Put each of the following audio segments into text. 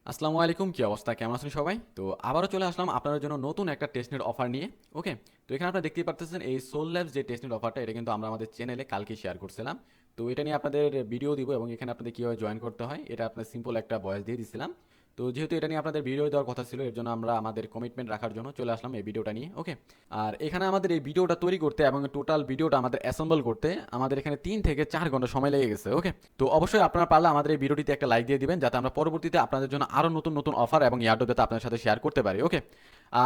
আসসালামু আলাইকুম, কি অবস্থা, কেমন আছেন সবাই? তো আবারও চলে আসলাম আপনাদের জন্য নতুন একটা টেস্টনেট অফার নিয়ে। ওকে, তো এখানে আপনারা দেখতেই পারতেছেন এই সোল ল্যাবস যে টেস্টনেট অফারটা, এটা কিন্তু আমরা আমাদের চ্যানেলে কালকে শেয়ার করছিলাম। তো এটা নিয়ে আপনাদের ভিডিও দিব এবং এখানে আপনাদের কীভাবে জয়েন করতে হয় এটা আপনার সিম্পল একটা ভয়েস দিয়ে দিছিলাম। তো যেহেতু এটা নিয়ে আপনাদের ভিডিও দেওয়ার কথা ছিল, এর জন্য আমরা আমাদের কমিটমেন্ট রাখার জন্য চলে আসলাম এই ভিডিওটা নিয়ে। ওকে, আর এখানে আমাদের এই ভিডিওটা তৈরি করতে এবং টোটাল ভিডিওটা আমাদের অ্যাসেম্বল করতে আমাদের এখানে 3 থেকে 4 ঘন্টা সময় লেগে গেছে। ওকে, তো অবশ্যই আপনারা পারলে আমাদের এই ভিডিওটিতে একটা লাইক দিয়ে দিবেন, যাতে আমরা পরবর্তীতে আপনাদের জন্য আরও নতুন নতুন অফার এবং ইয়ার্ডো যাতে আপনাদের সাথে শেয়ার করতে পারি। ওকে,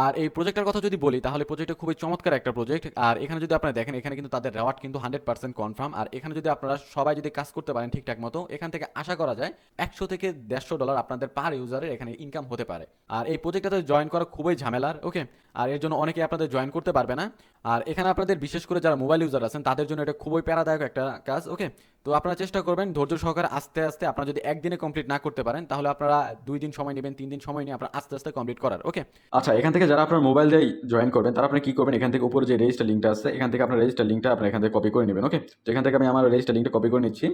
আর এই প্রজেক্টের কথা যদি বলি, তাহলে প্রজেক্টটা খুবই চমৎকার একটা প্রজেক্ট। আর এখানে যদি আপনারা দেখেন, এখানে কিন্তু তাদের রেওয়ার্ড কিন্তু 100% কনফার্ম। আর এখানে যদি আপনারা সবাই যদি কাজ করতে পারেন ঠিকঠাক মতো, এখান থেকে আশা করা যায় $100 থেকে $150 আপনাদের পার ইউজারের এখানে ইনকাম হতে পারে। আর এই প্রজেক্টটাতে জয়েন করা খুবই ঝামেলার। ওকে, আর এর জন্য অনেকে আপনাদের জয়েন করতে পারবে না। আর এখানে আপনাদের বিশেষ করে যারা মোবাইল ইউজার আছেন তাদের জন্য এটা খুবই প্যারাদায়ক একটা কাজ। ওকে, তো আপনারা চেষ্টা করবেন ধৈর্য সহকারে আস্তে আস্তে, আপনারা যদি একদিনে কমপ্লিট না করতে পারেন তাহলে আপনারা 2 দিন সময় নেবেন, 3 দিন সময় নিয়ে আপনারা আস্তে আস্তে কমপ্লিট করার। ওকে, আচ্ছা, এখান থেকে যারা আপনার মোবাইল দিয়ে জয়েন করবেন তারা আপনি কি করবেন, এখান থেকে উপরে যে রেজিস্টার লিঙ্কটা আছে এখান থেকে আপনার রেজিস্টার লিঙ্কটা আপনি এখান থেকে কপি করে নেবেন। ওকে, তো এখান থেকে আমি আমার রেজিস্টার লিঙ্কটা কপি করে নিচ্ছি।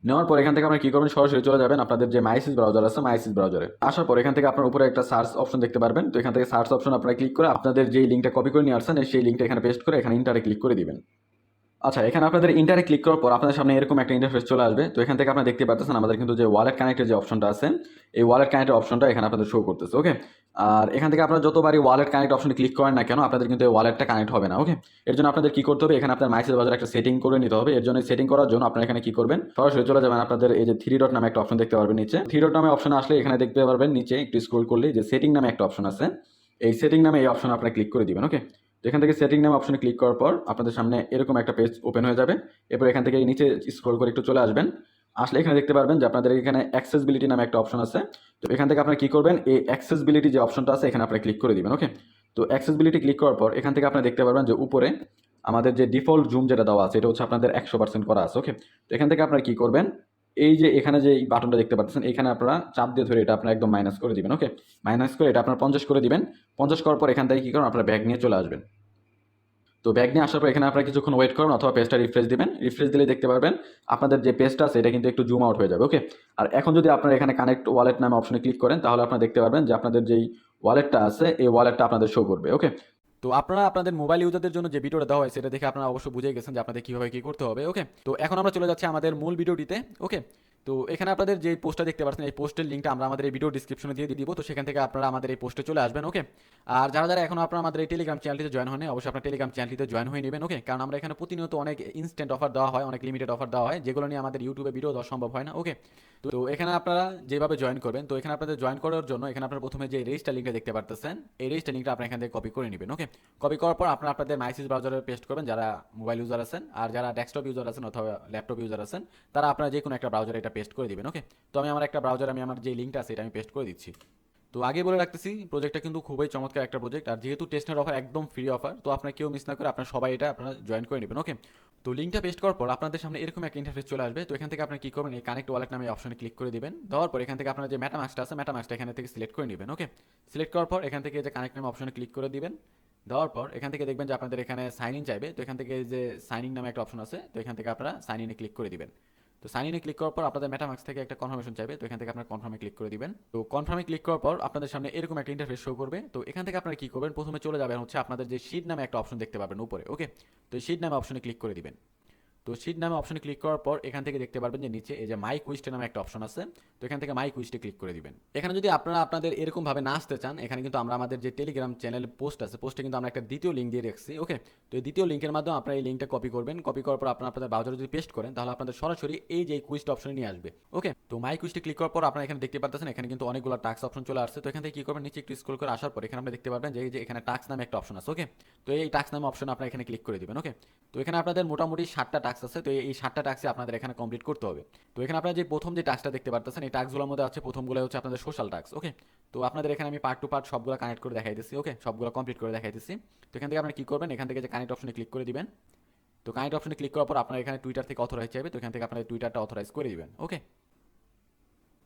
নেওয়ার পর এখান থেকে আপনারা কি করবেন, সরাসরি চলে যাবেন আপনাদের যে মাইসিস ব্রাউজার আছে, মাইসিস ব্রাউজারে আসার পর এখান থেকে আপনার উপরে একটা সার্চ অপশন দেখতে পারবেন। তো এখান থেকে সার্চ অপশন আপনারা ক্লিক করে আপনাদের যে লিঙ্কটা কপি করে নিয়ে আসছেন সেই লিঙ্কটা এখানে পেস্ট করে এখানে ইন্টারে ক্লিক করে দিবেন। আচ্ছা, এখানে আপনাদের ইন্টারে ক্লিক করার পর আপনাদের সামনে এরকম একটা ইন্টারফেস চলে আসবে। তো এখান থেকে আপনারা দেখতে পাচ্ছেন আমাদের কিন্তু যে ওয়ালেট কানেক্টের যে অপশনটা আছে, এই ওয়ালেট কানেক্টের অপশনটা এখানে আপনাদের শো করতেছে। ওকে, আর এখান থেকে আপনারা যতবারই ওয়ালেট কানেক্ট অপশনে ক্লিক করেন না কেন, আপনাদের কিন্তু এই ওয়ালেটটা কানেক্ট হবে না। ওকে, এর জন্য আপনাদের কি করতে হবে, এখানে আপনার মাইসেজ বাজার একটা সেটিং করে নিতে হবে। এর জন্য সেটিং করার জন্য আপনারা এখানে কি করবেন, সরাসরি চলে যাবেন আপনাদের এই যে 3 ডট নামে একটা অপশন দেখতে পারবেন নিচে। 3 ডট নামে অপশন আসলে এখানে দেখতে পারবেন নিচে একটু স্ক্রল করলে যে সেটিং নামে একটা অপশন আছে, এই সেটিং নামে এই অপশন আপনারা ক্লিক করে দিবেন। ওকে, তো এখান থেকে সেটিং নাম অপশনে ক্লিক করার পর আপনাদের সামনে এরকম একটা পেজ ওপেন হয়ে যাবে। এরপর এখান থেকে নিচে স্ক্রল করে একটু চলে আসবেন। আসলে এখানে দেখতে পারবেন যে আপনাদের এখানে অ্যাক্সেসবিলিটি নামে একটা অপশন আছে। তো এখান থেকে আপনারা কি করবেন, এই অ্যাক্সেসবিলিটি যে অপশনটা আছে এখানে আপনারা ক্লিক করে দিবেন। ওকে, তো অ্যাক্সেসবিলিটি ক্লিক করার পর এখান থেকে আপনারা দেখতে পারবেন যে উপরে আমাদের যে ডিফল্ট জুম যেটা দেওয়া আছে এটা হচ্ছে আপনাদের 100% করা আছে। ওকে, তো এখান থেকে আপনারা কি করবেন, এই যে এখানে যে বাটনটা দেখতে পাচ্ছেন এখানে আপনারা চাপ দিয়ে ধরে এটা আপনারা একদম মাইনাস করে দিবেন। ওকে, মাইনাস করে এটা আপনারা 50 করে দিবেন। 50 করার পর এখান থেকে কি করবেন, আপনারা ব্যাক নিয়ে চলে আসবেন। তো ব্যাগ নিয়ে আসার পর এখানে আপনারা কিছুক্ষণ ওয়েট করুন অথবা পেজটা রিফ্রেশ দিবেন। রিফ্রেশ দিলে দেখতে পারবেন আপনাদের যে পেজটা আছে এটা কিন্তু একটু জুম আউট হয়ে যাবে। ওকে, আর এখন যদি আপনারা এখানে কানেক্ট ওয়ালেট নামে অপশনে ক্লিক করেন তাহলে আপনারা দেখতে পারবেন যে আপনাদের যেই ওয়ালেটটা আছে এই ওয়ালেটটা আপনাদের শো করবে। ওকে, তো আপনারা আপনাদের মোবাইল ইউজারদের জন্য যে ভিডিওটা দেওয়া হয়েছে এটা দেখে আপনারা অবশ্যই বুঝে গেছেন যে আপনাদের কীভাবে কী করতে হবে। ওকে, তো এখন আমরা চলে যাচ্ছি আমাদের মূল ভিডিওটিতে। ওকে, তো এখানে আপনাদের যে পোস্টটা দেখতে পাচ্ছেন এই পোস্টের লিঙ্কটা আমরা আমাদের এই ভিডিও ডিসক্রিপশনে দিয়ে দিব। তো সেখান থেকে আপনারা আমাদের এই পোস্টে চলে আসবেন। ওকে, আর যারা যারা এখন আপনারা আমাদের এই টেলিগ্রাম চ্যানেলটিতে জয়েন হন, অবশ্যই আপনার টেলিগ্রাম চ্যানেলটিতে জয়েন হয়ে নেবেন। ওকে, কারণ আমরা এখানে প্রতিনিয়ত অনেক ইনস্ট্যান্ট অফার দেওয়া হয়, অনেক লিমিটেড অফার দেওয়া হয়, যেগুলো নিয়ে আমাদের ইউটিউবে ভিডিও দেওয়া সম্ভব হয় না। ওকে, তো এখানে আপনারা যেভাবে জয়েন করবেন, তো এখানে আপনাদের জয়েন করার জন্য এখানে আপনারা প্রথমে যে রেজিস্টার লিঙ্কটা দেখতে পারতেছেন এই রেজিস্টার লিঙ্কটা আপনারা এখান থেকে কপি করে নেবেন। ওকে, কপি করার পর আপনারা আপনাদের মাইসিস ব্রাউজারে পেস্ট করবেন যারা মোবাইল ইউজার আছেন, আর যারা ডেস্কটপ ইউজার আছেন অথবা ল্যাপটপ ইউজার আছেন তারা আপনারা যে কোনো একটা ব্রাউজারে এটা পেস্ট করে দিবেন। ওকে, তো আমি আমার একটা ব্রাউজার আমি আমার যে লিঙ্কটা আছে এটা আমি পেস্ট করে দিচ্ছি। তো আগে বলে রাখতেছি প্রজেক্টটা কিন্তু খুবই চমৎকার একটা প্রজেক্ট, আর যেহেতু টেস্টের অফার একদম ফ্রি অফার, তো আপনারা কেউ মিস না করে আপনারা সবাই এটা আপনারা জয়েন করে নেবেন। ওকে, তো লিঙ্কটা পেস্ট করার পর আপনাদের সামনে এরকম একটা ইন্টারফেস চলে আসবে। তো এখান থেকে আপনারা কি করবেন, এই কানেক্ট ওয়ালেট নামে অপশনে ক্লিক করে দিবেন। দেওয়ার পর এখান থেকে আপনারা যে মেটামাস্কটা আছে মেটামাস্কটা এখান থেকে সিলেক্ট করে নেবেন। ওকে, সিলেক্ট করার পর এখান থেকে যে কানেক্ট নামে অপশনে ক্লিক করে দিবেন। দেওয়ার পর এখান থেকে দেখবেন যে আপনাদের এখানে সাইন ইন চাইবে। তো এখান থেকে যে সাইন ইন নামে একটা অপশন আছে, তো এখান থেকে আপনারা সাইন ইনে ক্লিক করে দিবেন। তো সাইন ইনে ক্লিক করার পর আপনাদের মেটামাক্স থেকে একটা কনফার্মেশন চাইবে। তো এখান থেকে আপনারা কনফার্মে ক্লিক করে দিবেন। তো কনফার্মে ক্লিক করার পর আপনাদের সামনে এরকম একটা ইন্টারফেস শো করবে। তো এখান থেকে আপনারা কি করবেন, প্রথমে চলে যাবেন হচ্ছে আপনাদের যে শিট নামে একটা অপশন দেখতে পাবেন উপরে। ওকে, তো শিট নামে অপশনে ক্লিক করে দিবেন। তো শিট নামে অপশনে ক্লিক করার পর এখান থেকে দেখতে পারবেন যে নিচে এই যে মাই কুইস্টে নামে একটা অপশন আছে। তো এখান থেকে মাই কুইস্টে ক্লিক করে দিবেন। এখানে যদি আপনারা আপনাদের এরকম ভাবে না আসতে চান, এখানে কিন্তু আমরা আমাদের যে টেলিগ্রাম চ্যানেল পোস্ট আছে পোস্টে কিন্তু আমরা একটা দ্বিতীয় লিঙ্ক দিয়ে রাখছি। ওকে, তো এই দ্বিতীয় লিঙ্কের মাধ্যমে আপনারা এই লিঙ্কটা কপি করবেন। কপি করার পর আপনারা আপনাদের ব্রাউজারে যদি পেস্ট করেন তাহলে আপনাদের সরাসরি এই যে কুইস্ট অপশনে নিয়ে আসবে। ওকে, তো মাই কুইস্টে ক্লিক করার পর আপনারা এখানে দেখতে পাচ্ছেন এখানে কিন্তু অনেকগুলো টাস্ক অপশন চলে আসছে। তো এখান থেকে কি করবেন, নিচে একটু স্ক্রল করে আসার পর এখানে আপনি দেখতে পারবেন যে এই যে এখানে টাস্ক নামে একটা অপশন আছে। ওকে, তো এই টাস্ক নামে অপশন আপনারা এখানে ক্লিক করে দিবেন। ওকে, তো এখানে আপনাদের মোটামুটি 7টা টাস্ক আছে। তো এই 7টা টাস্কই আপনাদের এখানে কমপ্লিট করতে হবে। তো এখানে আপনারা যে প্রথম যে টাস্কটা দেখতে পারতেছেন এই টাস্কগুলোর মধ্যে আছে প্রথমগুলো হচ্ছে আপনাদের সোশ্যাল টাস্ক। ওকে, তো আপনাদের এখানে আমি পার্ট টু পার্ট সবগুলো কানেক্ট করে দেখাইতেছি। ওকে, সবগুলো কমপ্লিট করে দেখাইতেছি। তো এখান থেকে আপনারা কি করবেন, এখান থেকে যে কানেক্ট অপশনে ক্লিক করে দিবেন। তো কানেক্ট অপশনে ক্লিক করার পর আপনারা এখানে টুইটার থেকে অথরাইজ চাইবে। তো এখান থেকে আপনারা টুইটারটা অথরাইজ করে দিবেন। ওকে,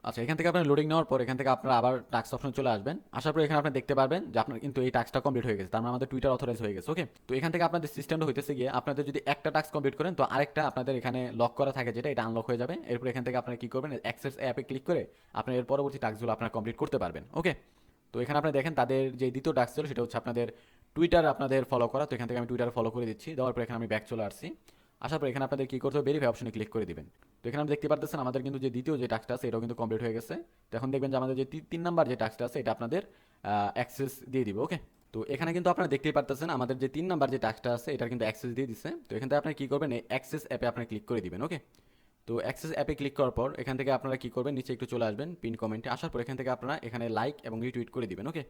আচ্ছা, এখান থেকে আপনার লোডিং নেওয়ার পর এখান থেকে আপনারা আবার টাস্ক অপশন চলে আসবেন। আসার পর এখানে আপনি দেখতে পারবেন যে আপনার কিন্তু এই টাস্কটা কমপ্লিট হয়ে গেছে, তার মানে আমাদের টুইটার অথরাইজ হয়ে গেছে। ওকে, তো এখান থেকে আপনাদের সিস্টেমটা হইতেছে গিয়ে আপনাদের যদি একটা টাস্ক কমপ্লিট করেন তো আরেকটা আপনাদের এখানে লক করা থাকে, যেটা এটা আনলক হয়ে যাবে। এরপর এখান থেকে আপনারা কি করবেন, অ্যাক্সেস অ্যাপে ক্লিক করে আপনার এর পরবর্তী টাস্কগুলো আপনারা কমপ্লিট করতে পারবেন। ওকে, তো এখানে আপনি দেখেন তাদের যে দ্বিতীয় টাস্ক ছিল সেটা হচ্ছে আপনাদের টুইটার আপনাদের ফলো করা। তো এখান থেকে আমি টুইটার ফলো করে দিচ্ছি, দেওয়ার পর এখানে আমি ব্যাক চলে আসছি। আসার পর এখানে আপনাদের কি করতে হবে, ভেরিফাই অপশনে ক্লিক করে দিবেন। তো এখানে আপনি দেখতে পারতেছেন আমাদের কিন্তু যে দ্বিতীয় যে টাস্কটা আছে এটাও কিন্তু কমপ্লিট হয়ে গেছে। তো এখন দেখবেন যে আমাদের যে 3 নাম্বার যে টাস্কটা আছে এটা আপনাদের অ্যাক্সেস দিয়ে দিবে। ওকে, তো এখানে কিন্তু আপনারা দেখতেই পারতেছেন আমাদের যে 3 নাম্বার যে টাস্কটা আছে এটার কিন্তু অ্যাক্সেস দিয়ে দিচ্ছে। তো এখান থেকে আপনি কি করবেন, এই অ্যাক্সেস অ্যাপে আপনি ক্লিক করে দিবেন। ওকে, তো অ্যাক্সেস অ্যাপে ক্লিক করার পর এখান থেকে আপনারা কি করবেন, নিচে একটু চলে আসবেন পিন কমেন্টে। আসার পর এখান থেকে আপনারা এখানে লাইক এবং রিটুইট করে দিবেন। ওকে,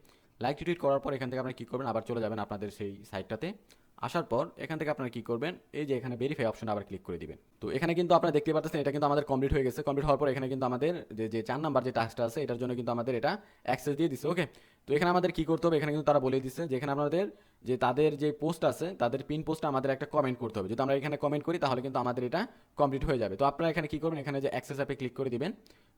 লাইক রিটুইট করার পর এখান থেকে আপনারা কি করবেন, আবার চলে যাবেন আপনাদের সেই সাইটটাতে। আসার পর এখান থেকে আপনারা কি করবেন, এই যে এখানে ভেরিফাই অপশন আবার ক্লিক করে দিবেন। তো এখানে কিন্তু আপনারা দেখতে পাচ্ছেন এটা কিন্তু আমাদের কমপ্লিট হয়ে গেছে। কমপ্লিট হওয়ার পর এখানে কিন্তু আমাদের যে 4 নাম্বার যে টাস্কটা আছে এটার জন্য কিন্তু আমাদের এটা অ্যাক্সেস দিয়ে দিচ্ছে। ওকে, তো এখানে আমাদের কি করতে হবে, এখানে কিন্তু তারা বলে দিচ্ছে যে এখানে আমাদের যে তাদের যে পোস্ট আছে তাদের পিন পোস্টে আমাদের একটা কমেন্ট করতে হবে। যদি আমরা এখানে কমেন্ট করি তাহলে কিন্তু আমাদের এটা কমপ্লিট হয়ে যাবে। তো আপনারা এখানে কি করবেন, এখানে যে অ্যাক্সেস অ্যাপে ক্লিক করে দিবেন।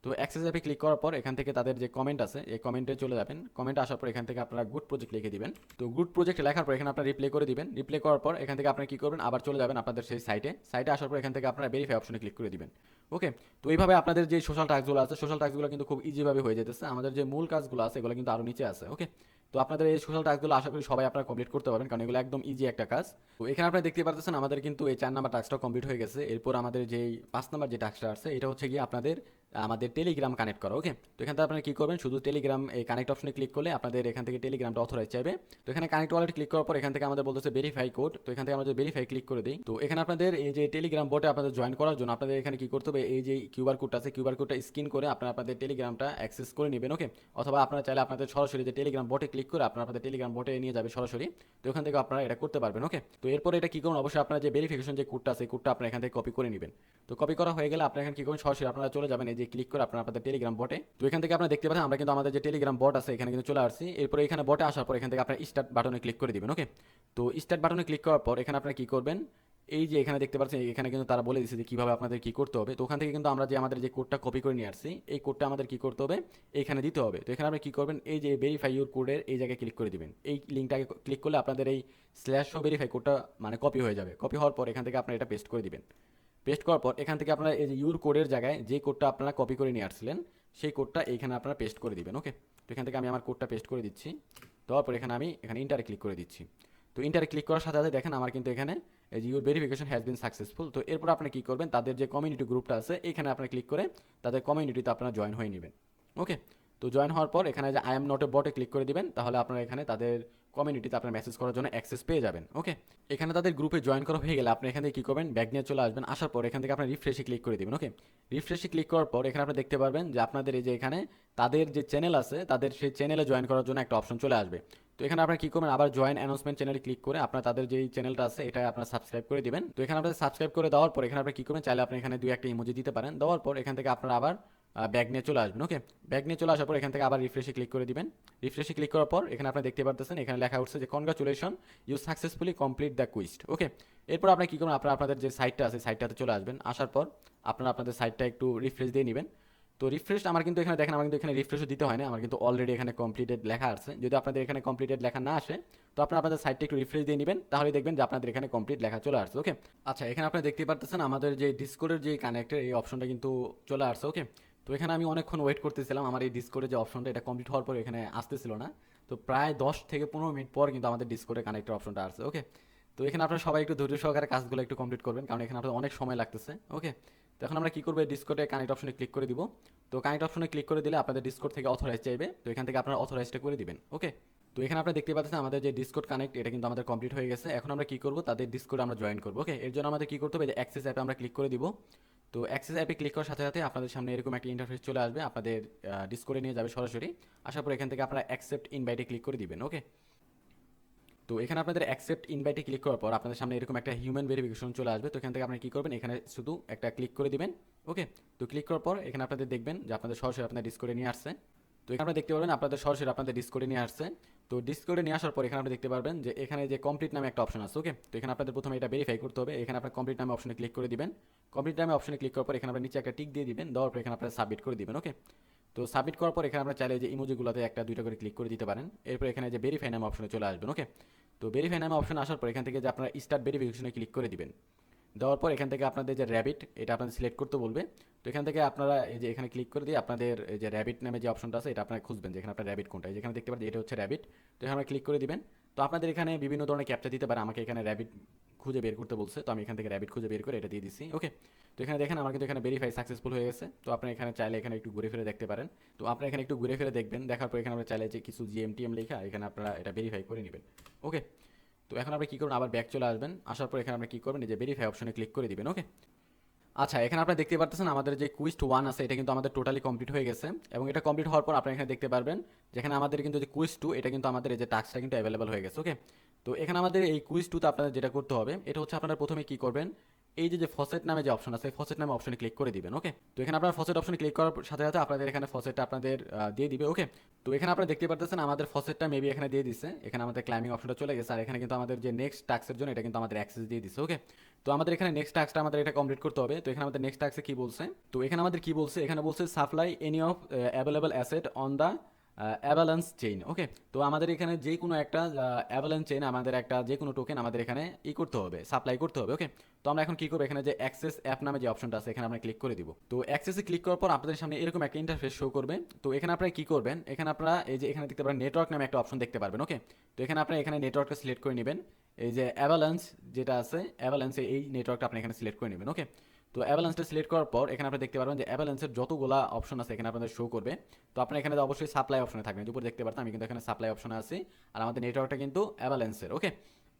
তো অ্যাক্সেস অ্যাপে ক্লিক করার পর এখান থেকে তাদের যে কমেন্ট আছে এই কমেন্টে চলে যাবেন। কমেন্টে আসার পর এখান থেকে আপনারা গুড প্রজেক্ট লিখে দিবেন। তো গুড প্রজেক্ট লেখার পর এখানে আপনারা রিপ্লে করে দিবেন। রিপ্লে করার পর এখান থেকে আপনারা কি করবেন, আবার চলে যাবেন আপনাদের সেই সাইটে আসার পর এখান থেকে আপনারা ভেরিফাই অপশনে ক্লিক করে দিবেন। ওকে, তো এইভাবে আপনাদের যে সোশ্যাল টাস্কগুলো আছে সোশ্যাল টাস্কগুলো কিন্তু খুব ইজিভাবে হয়ে যেতেছে। আমাদের যে মূল কাজগুলো আছে এগুলো কিন্তু আরও নিচে আছে। ওকে, তো আপনাদের এই সোশ্যাল টাস্কগুলো আশা করি সবাই আপনারা কমপ্লিট করতে পারবেন, কারণ এগুলো একদম ইজি একটা কাজ। তো এখানে আপনারা দেখতে পাচ্ছেন আমাদের কিন্তু এই 4 নাম্বার টাস্কটা কমপ্লিট হয়ে গেছে। এরপর আমাদের যেই 5 নাম্বার যে টাস্কটা আছে এটা হচ্ছে গিয়ে আপনাদের আমাদের টেলিগ্রাম কানেক্ট করা। ওকে, তো এখান থেকে আপনারা কি করবেন, শুধু টেলিগ্রাম এই কানেক্ট অপশনে ক্লিক করলে আপনাদের এখান থেকে টেলিগ্রামটা অথরাইজ চাইবে। তো এখানে কানেক্ট ওয়ালেট ক্লিক করার পর এখান থেকে আমাদের বলতেছে ভেরিফাই কোড। তো এখান থেকে আমরা ভেরিফাই ক্লিক করে দিই। তো এখানে আপনাদের এই যে টেলিগ্রাম বোটে আপনাদের জয়েন করার জন্য আপনাদের এখানে কি করতে হবে, এই যে কিউআর কোডটা আছে কিউআর কোডটা স্ক্যান করে আপনারা আপনাদের টেলিগ্রামটা অ্যাক্সেস করে নেবেন। ওকে, অথবা আপনারা চাইলে আপনাদের সরাসরি যে টেলিগ্রাম বোটে ক্লিক করে আপনারা আপনাদের টেলিগ্রাম বোটে নিয়ে যাবে সরাসরি। তো এখান থেকে আপনারা এটা করতে পারবেন। ওকে, তো এরপর এটা কি করুন, অবশ্যই আপনারা যে ভেরিফিকেশন যে কোডটা আছে কোডটা আপনারা এখান থেকে কপি করে নেবেন। তো কপি করা হয়ে গেলে আপনারা এখানে কি করবেন, সরাসরি আপনারা চলে যাবেন এই যে ক্লিক করে আপনারা আপনাদের টেলিগ্রাম বটে। তো এখান থেকে আপনারা দেখতে পাচ্ছেন আমরা কিন্তু আমাদের যে টেলিগ্রাম বট আছে এখানে কিন্তু চলে আসছি। এরপর এখানে বটে আসার পর এখান থেকে আপনারা স্টার্ট বাটনে ক্লিক করে দিবেন। ওকে, তো স্টার্ট বাটনে ক্লিক করার পর এখানে আপনারা কি করবেন, এই যে এখানে দেখতে পাচ্ছেন এখানে কিন্তু তারা বলে দিচ্ছে যে কিভাবে আপনাদের কি করতে হবে। তো ওখান থেকে কিন্তু আমরা যে আমাদের যে কোডটা কপি করে নিয়ে আসছি এই কোডটা আমাদের কি করতে হবে, এখানে দিতে হবে। তো এখানে আপনি কি করবেন, এই যে ভেরিফাই ইউর কোডের এই জায়গায় ক্লিক করে দিবেন। এই লিঙ্কটাকে ক্লিক করলে আপনাদের এই স্ল্যাশ ভেরিফাই কোডটা মানে কপি হয়ে যাবে। কপি হওয়ার পর এখান থেকে আপনারা এটা পেস্ট করে দিবেন। পেস্ট করার পর এখান থেকে আপনারা এই যে ইউর কোডের জায়গায় যে কোডটা আপনারা কপি করে নিয়ে আসছিলেন সেই কোডটা এইখানে আপনারা পেস্ট করে দিবেন। ওকে, তো এখান থেকে আমি আমার কোডটা পেস্ট করে দিচ্ছি। দেওয়ার পর এখানে আমি এখানে ইন্টারে ক্লিক করে দিচ্ছি। তো ইন্টারে ক্লিক করার সাথে সাথে দেখেন আমার কিন্তু এখানে এই যে your verification has been successful. তো এরপর আপনি কি করবেন, তাদের যে কমিউনিটি গ্রুপটা আছে এখানে আপনি ক্লিক করে তাদের কমিউনিটিতে আপনারা জয়েন হয়ে নেবেন। ওকে, তো জয়েন হওয়ার পর এখানে যে আই এম নট এ বটে ক্লিক করে দিবেন, তাহলে আপনারা এখানে তাদের কমিউনিটিতে আপনার মেসেজ করার জন্য অ্যাক্সেস পেয়ে যাবেন। ওকে, এখানে তাদের গ্রুপে জয়েন করা হয়ে গেলে আপনি এখান থেকে কী করবেন, ব্যাক নিয়ে চলে আসবেন। আসার পর এখান থেকে আপনার রিফ্রেশে ক্লিক করে দেবেন। ওকে, রিফ্রেশে ক্লিক করার পর এখানে আপনি দেখতে পারবেন যে আপনাদের এই যে এখানে তাদের যে চ্যানেল আছে তাদের সেই চ্যানেলে জয়েন করার জন্য একটা অপশন চলে আসবে। তো এখানে আপনারা কী করবেন, আবার জয়েন অ্যানাউন্সমেন্ট চ্যানেলে ক্লিক করে আপনার তাদের যেই চ্যানেলটা আছে এটা আপনারা সাবস্ক্রাইব করে দিবেন। তো এখানে আপনাদের সাবস্ক্রাইব করে দেওয়ার পর এখানে আপনি কী করবেন, চাইলে আপনি এখানে দুই একটা ইমোজি দিতে পারেন। দেওয়ার পর এখান থেকে আপনারা আবার ব্যাগ নিয়ে চলে আসবেন। ওকে, ব্যাগ নিয়ে চলে আসার পর এখান থেকে আবার রিফ্রেশে ক্লিক করে দিবেন। রিফ্রেশে ক্লিক করার পর এখানে আপনি দেখতে পারতেছেন এখানে লেখা উঠছে যে congratulation you successfully complete the quest. Okay, এরপর আপনি কী করবেন, আপনারা আপনাদের যে সাইটটা আছে সাইটটাতে চলে আসবেন। আসার পর আপনারা আপনাদের সাইটটা একটু রিফ্রেশ দিয়ে নেবেন। তো রিফ্রেশ আমার কিন্তু এখানে দেখেন আমার কিন্তু এখানে রিফ্রেশও দিতে হয় না, আমার কিন্তু অলরেডি এখানে কমপ্লিটেড লেখা আছে। যদি আপনাদের এখানে কমপ্লিটেড লেখা না আসে তো আপনারা আপনাদের সাইটটা একটু রিফ্রেশ দিয়ে নেবেন, তাহলে দেখবেন যে আপনাদের এখানে কমপ্লিট লেখা চলে আসছে। ওকে, আচ্ছা এখানে আপনি দেখতে পারতেছেন আমাদের যে ডিসকোডের যে কানেক্টের এই অপশনটা কিন্তু চলে আসছে। ওকে, তো এখানে আমি অনেকক্ষণ ওয়েট করতেছিলাম, আমার এই ডিসকোডের যে অপশনটা এটা কমপ্লিট হওয়ার পর এখানে আসতেছিল না। তো প্রায় 10 থেকে 15 মিনিট পর কিন্তু আমাদের ডিসকোডের কানেক্টের অপশনটা আসছে। ওকে, তো এখানে আপনারা সবাই একটু ধৈর্য সহকারে কাজগুলো একটু কমপ্লিট করবেন, কারণ এখানে আপনাদের অনেক সময় লাগতেছে। ওকে, তো এখন আমরা কী করবো, ডিসকোডে কানেক্ট অপশনে ক্লিক করে দিব। তো কানেক্ট অপশনে ক্লিক করে দিলে আপনাদের ডিসকোড থেকে অথরাইজ চাইবে, তো এখান থেকে আপনারা অথরাইজটা করে দিবেন। ওকে, তো এখানে আপনারা দেখতে পাচ্ছেন আমাদের যে ডিসকোড কানেক্ট এটা কিন্তু আমাদের কমপ্লিট হয়ে গেছে। এখন আমরা কী করবো, তাদের ডিসকোডে আমরা জয়েন করবো। ওকে, এর জন্য আমাদের কী করতে হবে, যে অ্যাক্সেস অ্যাপে আমরা ক্লিক করে দিব। তো অ্যাক্সেস অ্যাপে ক্লিক করার সাথে সাথে আপনাদের সামনে এরকম একটা ইন্টারফেস চলে আসবে, আপনাদের ডিসকোডে নিয়ে যাবে সরাসরি। আসার পর এখান থেকে আপনারা অ্যাকসেপ্ট ইনভাইটে ক্লিক করে দিবেন। ওকে, তো এখানে আপনাদের অ্যাকসেপ্ট ইনভাইটে ক্লিক করার পর আপনাদের সামনে এরকম একটা হিউম্যান ভেরিফিকেশন চলে আসবে। তো এখান থেকে আপনি কী করবেন, এখানে শুধু একটা ক্লিক করে দিবেন। ওকে, তো ক্লিক করার পর এখানে আপনাদের দেখবেন যে আপনাদের সরাসরি আপনার ডিসকোডে নিয়ে আসছে। তো এখানে আপনারা দেখতে পারবেন আপনাদের সরাসরি আপনাদের ডিসকর্ডে নিয়ে আসছে। তো ডিসকর্ডে নিয়ে আসার পর এখানে আপনি দেখতে পারবেন যে এখানে যে কমপ্লিট নামে একটা অপশন আছে। ওকে, তো এখানে আপনাদের প্রথমে এটা ভেরিফাই করতে হবে। এখানে আপনার কমপ্লিট নামে অপশনে ক্লিক করে দিবেন। কমপ্লিট নামে অপশনে ক্লিক করার পর এখানে আপনার নিচে একটা টিক দিয়ে দিবেন, দেওয়ার পর এখানে আপনারা সাবমিট করে দিবেন। ওকে, তো সাবমিট করার পর এখানে আপনারা চাইলে যে ইমোজিগুলোতে একটা দুইটা করে ক্লিক করে দিতে পারেন। এরপর এখানে যে ভেরিফাই নামে অপশনে চলে আসবেন। ওকে, তো ভেরিফাই নামে অপশন আসার পর এখান থেকে যে আপনারা স্টার্ট ভেরিফিকেশনে ক্লিক করে দিবেন। দেওয়ার পর এখান থেকে আপনাদের যে র্যাবিট এটা আপনাদের সিলেক্ট করতে বলবে। তো এখান থেকে আপনারা এই যে এখানে ক্লিক করে দিয়ে আপনাদের এই যে র্যাবিট নামে যে অপশনটা আছে এটা আপনারা খুঁজবেন, যেখানে আপনার র্যাবিট কোনটা, যেখানে দেখতে পাচ্ছেন এটা হচ্ছে র্যাবিট। তো এখানে ক্লিক করে দিবেন। তো আপনাদের এখানে বিভিন্ন ধরনের ক্যাপচা দিতে পারে, আমাকে এখানে র্যাবিট খুঁজে বের করতে বলছে, তো আমি এখান থেকে র্যাবিট খুঁজে বের করে এটা দিয়ে দিচ্ছি। ওকে, তো এখানে দেখেন আমার কিন্তু এখানে ভেরিফাই সাকসেসফুল হয়ে গেছে। তো আপনি এখানে চাইলে এখানে একটু ঘুরে ফিরে দেখতে পারেন। তো আপনি এখানে একটু ঘুরে ফিরে দেখবেন, দেখার পর এখানে আমরা চাইলে যে কিছু জিএমটিএম লেখা এখানে আপনারা এটা ভেরিফাই করে নেবেন। ওকে, তো এখন আপনি কী করবেন, আবার ব্যাক চলে আসবেন। আসার পর এখানে আপনি কী করবেন, এই যে ভেরিফাই অপশনে ক্লিক করে দিবেন। ওকে, আচ্ছা এখানে আপনারা দেখতে পারতেছেন আমাদের যে কুইজ 1 আছে এটা কিন্তু আমাদের টোটালি কমপ্লিট হয়ে গেছে, এবং এটা কমপ্লিট হওয়ার পর আপনারা এখানে দেখতে পারবেন যেখানে আমাদের কিন্তু যে কুইজ 2 এটা কিন্তু আমাদের এই যে টাস্কটা কিন্তু অ্যাভেলেবল হয়ে গেছে। ওকে, তো এখানে আমাদের এই কুইজ 2 তে আপনারা যেটা করতে হবে এটা হচ্ছে আপনারা প্রথমে কি করবেন, এই যে ফসেট নামে যে অপশন আছে ফসেট নামে অপশনে ক্লিক করে দিবেন। ওকে, তো এখানে আপনারা ফসেট অপশনে ক্লিক করার সাথে সাথে আপনাদের এখানে ফসেটটা আপনাদের দিয়ে দিবে। ওকে, তো এখানে আপনারা দেখতে পারতেছেন আমাদের ফসেটটা মেবি এখানে দিয়ে দিচ্ছে, এখানে আমাদের ক্লাইম্বিং অপশনটা চলে গেছে, আর এখানে কিন্তু আমাদের যে নেক্সট টাস্কের জন্য এটা কিন্তু আমাদের অ্যাক্সেস দিয়ে দিচ্ছে। ওকে, তো আমাদের এখানে নেক্সট টাস্কটা আমাদের এটা কমপ্লিট করতে হবে। তো এখানে আমাদের নেক্সট টাস্কে কি বলছে, তো এখানে আমাদের কি বলছে, এখানে বলছে supply any of available asset on the Avalanche chain. Okay, তো আমাদের এখানে যে কোনো একটা অ্যাভালান্স চেইন আমাদের একটা যে কোনো টোকেন আমাদের এখানে করতে হবে, সাপ্লাই করতে হবে। ওকে, তো আমরা এখন কি করবো, এখানে যে অ্যাক্সেস অ্যাপ নামে যে অপশনটা আছে এখানে আমরা ক্লিক করে দিব। তো অ্যাক্সেসে ক্লিক করার পর আপনাদের সামনে এরকম একটা ইন্টারফেস শো করবে। তো এখানে আপনারা কি করবেন, এখানে আপনারা এই যে এখানে দেখতে পারেন নেটওয়ার্ক নামে একটা অপশন দেখতে পারবেন। ওকে, তো এখানে আপনারা এখানে নেটওয়ার্কটা সিলেক্ট করে নেবেন। এই যে অ্যাভালান্স যেটা আছে অ্যাভালান্সে এই নেটওয়ার্কটা আপনি এখানে সিলেক্ট করে নেবেন। ওকে, তো অ্যাভালান্সটা সিলেক্ট করার পর এখানে আপনি দেখতে পারবেন যে অ্যাভালান্সের যতগুলা অপশন আছে এখানে আপনাদের শো করবে। তো আপনার এখানে অবশ্যই সাপ্লাই অপশনে থাকবেন, উপরে দেখতে পারতাম আমি কিন্তু এখানে সাপ্লাই অপশনে আছি, আর আমাদের নেটওয়ার্কটা কিন্তু অ্যাভালান্সের। ওকে,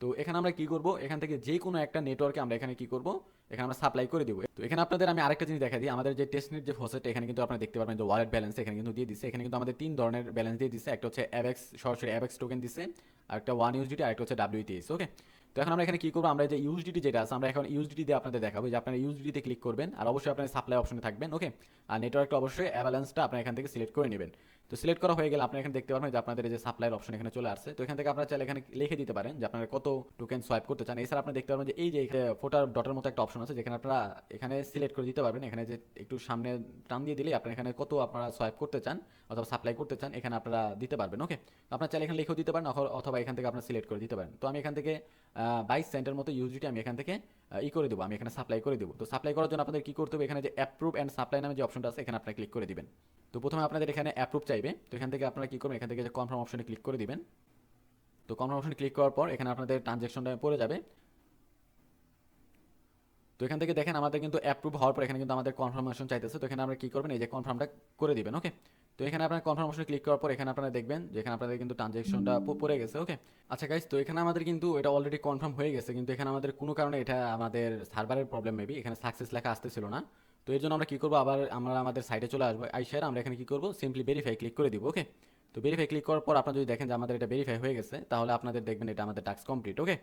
তো এখানে আমরা কি করব, এখান থেকে যে কোনো একটা নেটওয়ার্কে আমরা এখানে কি করব, এখানে আমরা সাপ্লাই করে দিব। তো এখানে আপনাদের আমি আরেকটা জিনিস দেখা দিই, আমাদের যে টেস্টনেট যে ফসেট এখানে কিন্তু আপনারা দেখতে পারবেন যে ওয়ালেট ব্যালেন্স এখানে কিন্তু দিয়ে দিচ্ছে। এখানে কিন্তু আমাদের 3 ধরনের ব্যালেন্স দিয়ে দিচ্ছে, একটা হচ্ছে অ্যাভেক্স, সরাসরি অ্যাভেক্স টোকেন দিচ্ছে, আর একটা 1 ইউএসডিটি, আর একটা হচ্ছে ডাব্লিউটিএস। ওকে, তো এখন আমরা এখানে কি করবো, আমরা যে ইউএসডিটি যেটা আছে আমরা এখন ইউএসডিটি দিয়ে আপনাদের দেখাবো, যে আপনারা ইউএসডিতে ক্লিক করবেন, আর অবশ্যই আপনার সাপ্লাই অপশনে থাকবেন। ওকে, আর নেটওয়ার্কটা অবশ্যই অ্যাভালান্সটা আপনার এখান থেকে সিলেক্ট করে নেবেন। তো সিলেক্ট করা হয়ে গেলে আপনি এখানে দেখতে পারবেন যে আপনাদের যে সাপ্লাইয়ের অপশন এখানে চলে আসছে। তো এখান থেকে আপনারা চাইলে এখানে লিখে দিতে পারেন যে আপনারা কত টোকেন সোয়াইপ করতে চান। এছাড়া আপনি দেখতে পারবেন যে এই যে ফোটার ডটের মতো একটা অপশন আছে, যেখানে আপনারা এখানে সিলেক্ট করে দিতে পারবেন। এখানে যে একটু সামনে টান দিয়ে দিলে আপনারা এখানে কত আপনারা সোয়াইপ করতে চান অথবা সাপ্লাই করতে চান এখানে আপনারা দিতে পারবেন। ওকে, আপনারা চাইলে এখানে লিখেও দিতে পারেন, অথবা এখান থেকে আপনারা সিলেক্ট করে দিতে পারেন। তো আমি এখান থেকে 22 সেন্টের মতো ইউএসডিটি আমি এখান থেকে করে দেবো, আমি এখানে সাপ্লাই করে দেবো। তো সাপ্লাই করার জন্য আপনাদের কি করতে হবে, এখানে যে অ্যাপ্রুভ অ্যান্ড সাপ্লাই নামে যে অপশনটা আছে এখানে আপনারা ক্লিক করে দিবেন। তো প্রথমে আপনাদের এখানে অ্যাপ্রুভ চাইবে, তো এখান থেকে আপনারা কি করবেন, এখান থেকে যে কনফার্ম অপশনে ক্লিক করে দিবেন। তো কনফার্ম অপশনে ক্লিক করার পর এখানে আপনাদের ট্রানজ্যাকশনটা পড়ে যাবে। তো এখান থেকে দেখেন আমাদের কিন্তু অ্যাপ্রুভ হওয়ার পর এখানে কিন্তু আমাদের কনফার্মেশন চাইতেছে। তো এখানে আমরা কি করবেন, এই যে কনফার্মটা করে দিবেন। ওকে, তো এখানে আপনার কনফার্মেশনে ক্লিক করার পর এখানে আপনারা দেখবেন যে এখানে আপনাদের কিন্তু ট্রানজ্যাকশনটা পড়ে গেছে। ওকে, আচ্ছা গাইস, তো এখানে আমাদের কিন্তু এটা অলরেডি কনফার্ম হয়ে গেছে, কিন্তু এখানে আমাদের কোনো কারণে এটা আমাদের সার্ভারের প্রবলেম, মেবি এখানে সাকসেস লেখা আসতেছিল না। তো এর জন্য আমরা কি করবো, আবার আমরা আমাদের সাইটে চলে আসবো, আইসার আমরা এখানে কি করবো, সিম্পলি ভেরিফাই ক্লিক করে দিব। ওকে, তো ভেরিফাই ক্লিক করার পর আপনারা যদি দেখেন যে আমাদের এটা ভেরিফাই হয়ে গেছে, তাহলে আপনাদের দেখবেন এটা আমাদের টাস্ক কমপ্লিট। ওকে,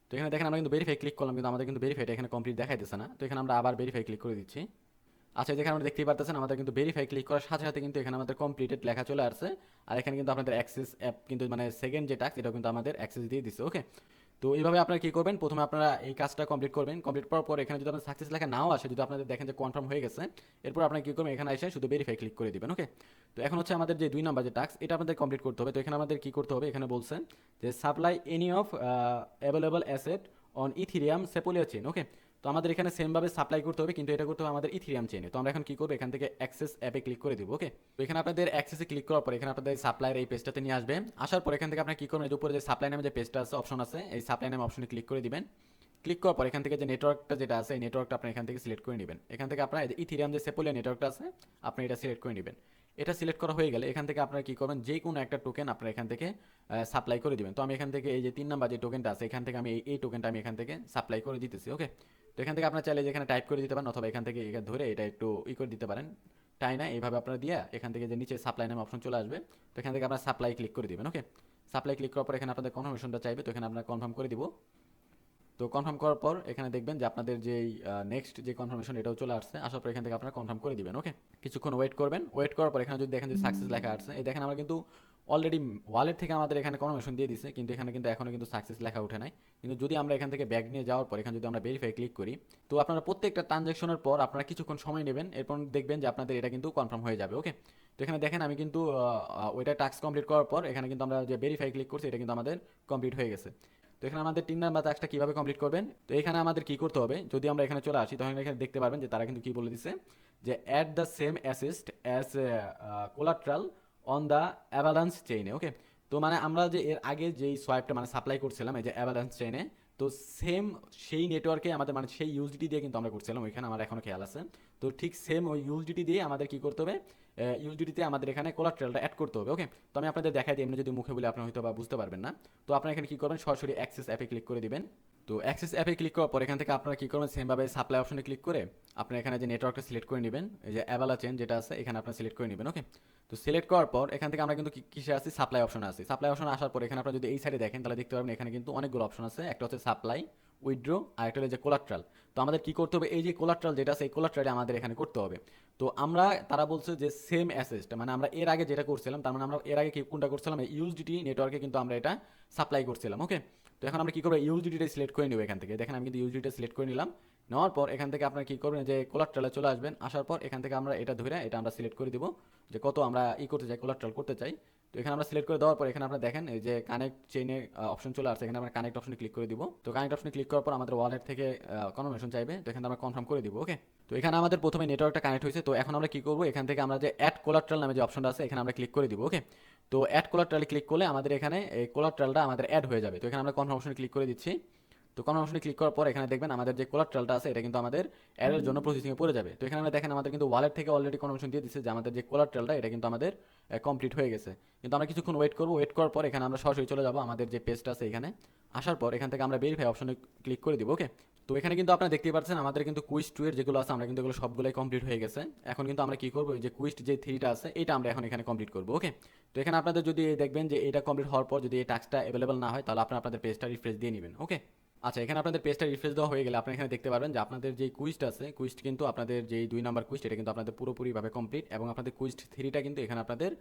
তো এখানে দেখেন আমরা কিন্তু ভেরিফাই ক্লিক করলাম, কিন্তু আমাদের কিন্তু ভেরিফাইটা এখানে কমপ্লিট দেখাইতেছে না। তো এখানে আমরা আবার ভেরিফাই ক্লিক করে দিচ্ছি। আচ্ছা, যেখানে আমরা দেখতেই পারতেছেন আমাদের কিন্তু ভেরিফাই ক্লিক করার সাথে সাথে কিন্তু এখানে আমাদের কমপ্লিটেড লেখা চলে আসছে, আর এখানে কিন্তু আপনাদের অ্যাক্সেস অ্যাপ কিন্তু মানে সেকেন্ড যে টাস্ক এটাও কিন্তু আমাদের অ্যাক্সেস দিয়ে দিচ্ছে। ওকে, তো এইভাবে আপনারা কি করবেন, প্রথমে আপনারা এই কাজটা কমপ্লিট করবেন। কমপ্লিট করার পর এখানে যদি আপনার সাকসেস লেখা নাও আসে, যদি আপনাদের দেখেন যে কনফার্ম হয়ে গেছে, এরপর আপনারা কি করবেন, এখানে এসে শুধু ভেরিফাই ক্লিক করে দিবেন। ওকে, তো এখন হচ্ছে আমাদের যে 2 নাম্বার যে টাস্ক এটা আমাদের কমপ্লিট করতে হবে। তো এখানে আমাদের কি করতে হবে, এখানে বলছেন যে supply any of available asset on Ethereum Sepolia chain. Okay, তো আমাদের এখানে সেমভাবে সাপ্লাই করতে হবে, কিন্তু এটা করতে হবে আমাদের ইথিরিয়াম চেইনে। তো আমরা এখন কি করবো, এখান থেকে অ্যাক্সেস অ্যাপে ক্লিক করে দিব। ওকে, তো এখানে আপনাদের অ্যাক্সেসে ক্লিক করার পর এখানে আপনাদের সাপ্লাইয়ের এই পেজটাতে নিয়ে আসবে। আসার পর এখান থেকে আপনারা কি করবেন, এর উপরে যে সাপ্লাই নামে যে পেজটা আছে অপশন আছে, এই সাপ্লাই নামে অপশনে ক্লিক করে দিবেন। ক্লিক করার পর এখান থেকে যে নেটওয়ার্কটা যেটা আছে এই নেটওয়ার্কটা আপনি এখান থেকে সিলেক্ট করে নেবেন। এখান থেকে আপনার ইথিরিয়াম যে সেপোলিয়া নেটওয়ার্কটা আছে আপনি এটা সিলেক্ট করে নেবেন। এটা সিলেক্ট করা হয়ে গেলে এখান থেকে আপনারা কি করবেন, যে কোনো একটা টোকেন আপনারা এখান থেকে সাপ্লাই করে দিবেন। তো আমি এখান থেকে এই যে 3 নাম্বার যে টোকেনটা আছে এখান থেকে আমি এই টোকেনটা আমি এখান থেকে সাপ্লাই করে দিতেছি। ওকে, তো এখান থেকে আপনারা চাইলে যেখানে টাইপ করে দিতে পারেন, অথবা এখান থেকে ধরে এটা একটু করে দিতে পারেন, তাই না এইভাবে আপনারা দিয়ে এখান থেকে যে নিচে সাপ্লাই নামে অপশন চলে আসবে। তো এখান থেকে আপনারা সাপ্লাই ক্লিক করে দিবেন। ওকে, সাপ্লাই ক্লিক করার পর এখানে আপনাদের কনফার্মেশনটা চাইবে, তো এখানে আপনারা কনফার্ম করে দিব। তো কনফার্ম করার পর এখানে দেখবেন যে আপনাদের যেই নেক্সট যে কনফার্মেশন এটাও চলে আসছে, আসার পর এখান থেকে আপনারা কনফার্ম করে দিবেন। ওকে, কিছুক্ষণ ওয়েট করবেন, ওয়েট করার পর এখানে যদি দেখেন যে সাকসেস লেখা আসছে, এই দেখেন আমরা কিন্তু অলরেডি ওয়ালেট থেকে আমাদের এখানে কনফার্মেশন দিয়ে দিচ্ছে, কিন্তু এখানে কিন্তু এখনো কিন্তু সাকসেস লেখা ওঠে নাই। কিন্তু যদি আমরা এখান থেকে ব্যাক নিয়ে যাওয়ার পর এখানে যদি আমরা ভেরিফাই ক্লিক করি, তো আপনারা প্রত্যেকটা ট্রানজ্যাকশনের পর আপনারা কিছুক্ষণ সময় নেবেন, এরপর দেখবেন যে আপনাদের এটা কিন্তু কনফার্ম হয়ে যাবে। ওকে, তো এখানে দেখেন আমি কিন্তু ওইটা টাস্ক কমপ্লিট করার পর এখানে কিন্তু আমরা যে ভেরিফাই ক্লিক করছি এটা কিন্তু আমাদের কমপ্লিট হয়ে গেছে। তো এখানে আমাদের 3 নাম্বার টাস্কটা কীভাবে কমপ্লিট করবেন, তো এখানে আমাদের কি করতে হবে, যদি আমরা এখানে চলে আসি তখন এখানে দেখতে পারবেন যে তারা কিন্তু কি বলে দিচ্ছে যে add the same asset as collateral on the Avalanche চেইনে। ওকে, তো মানে আমরা যে এর আগে যেই সোয়াইপটা মানে সাপ্লাই করছিলাম এই যে অ্যাভালান্স চেইনে, তো সেম সেই নেটওয়ার্কে আমাদের মানে সেই ইউএসডিটি দিয়ে কিন্তু আমরা করছিলাম, ওইখানে আমার এখনো খেয়াল আছে। তো ঠিক সেম ওই ইউএসডিটি দিয়ে আমাদের কি করতে হবে, ইউএসডিটিতে আমাদের এখানে কোলাট্রালটা অ্যাড করতে হবে। ওকে, তো আমি আপনাদের দেখাই দিই, এমনি যদি মুখে বলে আপনারা হয়তো বা বুঝতে পারবেন না। তো আপনারা এখানে কি করবেন, সরাসরি অ্যাক্সেস অ্যাপে ক্লিক করে দিবেন। তো অ্যাক্সেস অ্যাপে ক্লিক করার পর এখান থেকে আপনারা কি করবেন, সেমভাবে সাপ্লাই অপশনে ক্লিক করে আপনারা এখানে যে নেটওয়ার্কটা সিলেক্ট করে নেবেন, এই যে অ্যাভালা চেন যেটা আছে এখানে আপনারা সিলেক্ট করে নেবেন। ওকে, তো সিলেক্ট করার পর এখান থেকে আমরা কিন্তু কিসে আসি, সাপ্লাই অপশনে আসি। সাপ্লাই অপশনে আসার পর এখানে আপনারা যদি এই সাইডে দেখেন তাহলে দেখতে পারবেন এখানে কিন্তু অনেকগুলো অপশন আছে, একটা হচ্ছে সাপ্লাই, উইথড্র, আর একটা হচ্ছে যে কোলাট্রাল। তো আমাদের কি করতে হবে, এই যে কোলাট্রাল যেটা আছে এই কোলাট্রালটা আমাদের এখানে করতে হবে। তো আমরা তারা বলছে যে সেম অ্যাসেস্ট মানে আমরা এর আগে যেটা করছিলাম, তার মানে আমরা এর আগে কি কোনটা করছিলাম, ইউএসডিটি নেটওয়ার্কে কিন্তু আমরা এটা সাপ্লাই করছিলাম। ওকে, তো এখন আমরা কি করবো, ইউএসডিটিটা সিলেক্ট করে নেব এখান থেকে। দেখেন আমি কিন্তু ইউএসডিটিটা সিলেক্ট করে নিলাম। নেওয়ার পর এখান থেকে আপনারা কি করবেন, যে কোলাট্রালে চলে আসবেন, আসার পর এখান থেকে আমরা এটা ধরে এটা আমরা সিলেক্ট করে দিব যে কত আমরা করতে চাই, কোলাট্রাল করতে চাই। তো এখানে আমরা সিলেক্ট করে দেওয়ার পর এখানে আপনারা দেখেন এই যে কানেক্ট চেইনে অপশন চলে আসছে, এখানে আমরা কানেক্ট অপশনে ক্লিক করে দিব। তো কানেক্ট অপশনে ক্লিক করার পর আমাদের ওয়ালেট থেকে কনফার্মেশন চাইবে, তো এখানে আমরা কনফার্ম করে দিব। ওকে, তো এখানে আমাদের প্রথমে নেটওয়ার্কটা কানেক্ট হয়েছে। তো এখন আমরা কি করব, এখান থেকে আমরা যে অ্যাড কোলাট্রাল নামে যে অপশনটা আছে এখানে আমরা ক্লিক করে দিব। ওকে, তো অ্যাড কোলাট্রালে ক্লিক করলে আমাদের এখানে এই কোলাট্রালটা আমাদের অ্যাড হয়ে যাবে। তো এখানে আমরা কনফার্মেশনে ক্লিক করে দিচ্ছি। তো কনফার্মেশনে ক্লিক করার পর এখানে দেখবেন আমাদের যে কোলাট্রালটা আছে এটা কিন্তু আমাদের অ্যাডের জন্য প্রসেসিংয়ে পড়ে যাবে। তো এখানে আমরা দেখেন আমাদের কিন্তু ওয়ালেট থেকে অলরেডি কনফার্মেশন দিয়ে দিচ্ছে যে আমাদের যে কোলাট্রালটা এটা কিন্তু আমাদের কমপ্লিট হয়ে গেছে। কিন্তু আমরা কিছুক্ষণ ওয়েট করবো, ওয়েট করার পর এখানে আমরা সরাসরি চলে যাবো আমাদের যে পেজটা আছে এখানে। আসার পর এখান থেকে আমরা ভেরিফাই অপশনে ক্লিক করে দিব। ওকে, তো এখানে কিন্তু আপনারা দেখতেই পাচ্ছেন আমাদের কিন্তু কুইজ 2 এর যেগুলো আছে আমরা কিন্তু এগুলো সবগুলোই কমপ্লিট হয়ে গেছে। এখন কিন্তু আমরা কি করবো, যে কুইজ যে 3টা আছে এটা আমরা এখন এখানে কমপ্লিট করবো। ওকে, তো এখানে আপনাদের যদি দেখবেন যে এটা কমপ্লিট হওয়ার পর যদি এই টাস্কটা অ্যাভেলেবল না হয় তাহলে আপনারা আপনাদের পেজটা রিফ্রেশ দিয়ে নেবেন। ওকে, আচ্ছা, এখানে আপনাদের পেজটা রিফ্রেশ দেওয়া হয়ে গেলে আপনারা এখানে দেখতে পারবেন যে আপনাদের যে কুইজটা আছে, কুইজটা কিন্তু আপনাদের যেই 2 নাম্বার কুইজ এটা কিন্তু আপনাদের পুরোপুরিভাবে কমপ্লিট, এবং আপনাদের কুইজ 3টা কিন্তু এখানে আপনাদের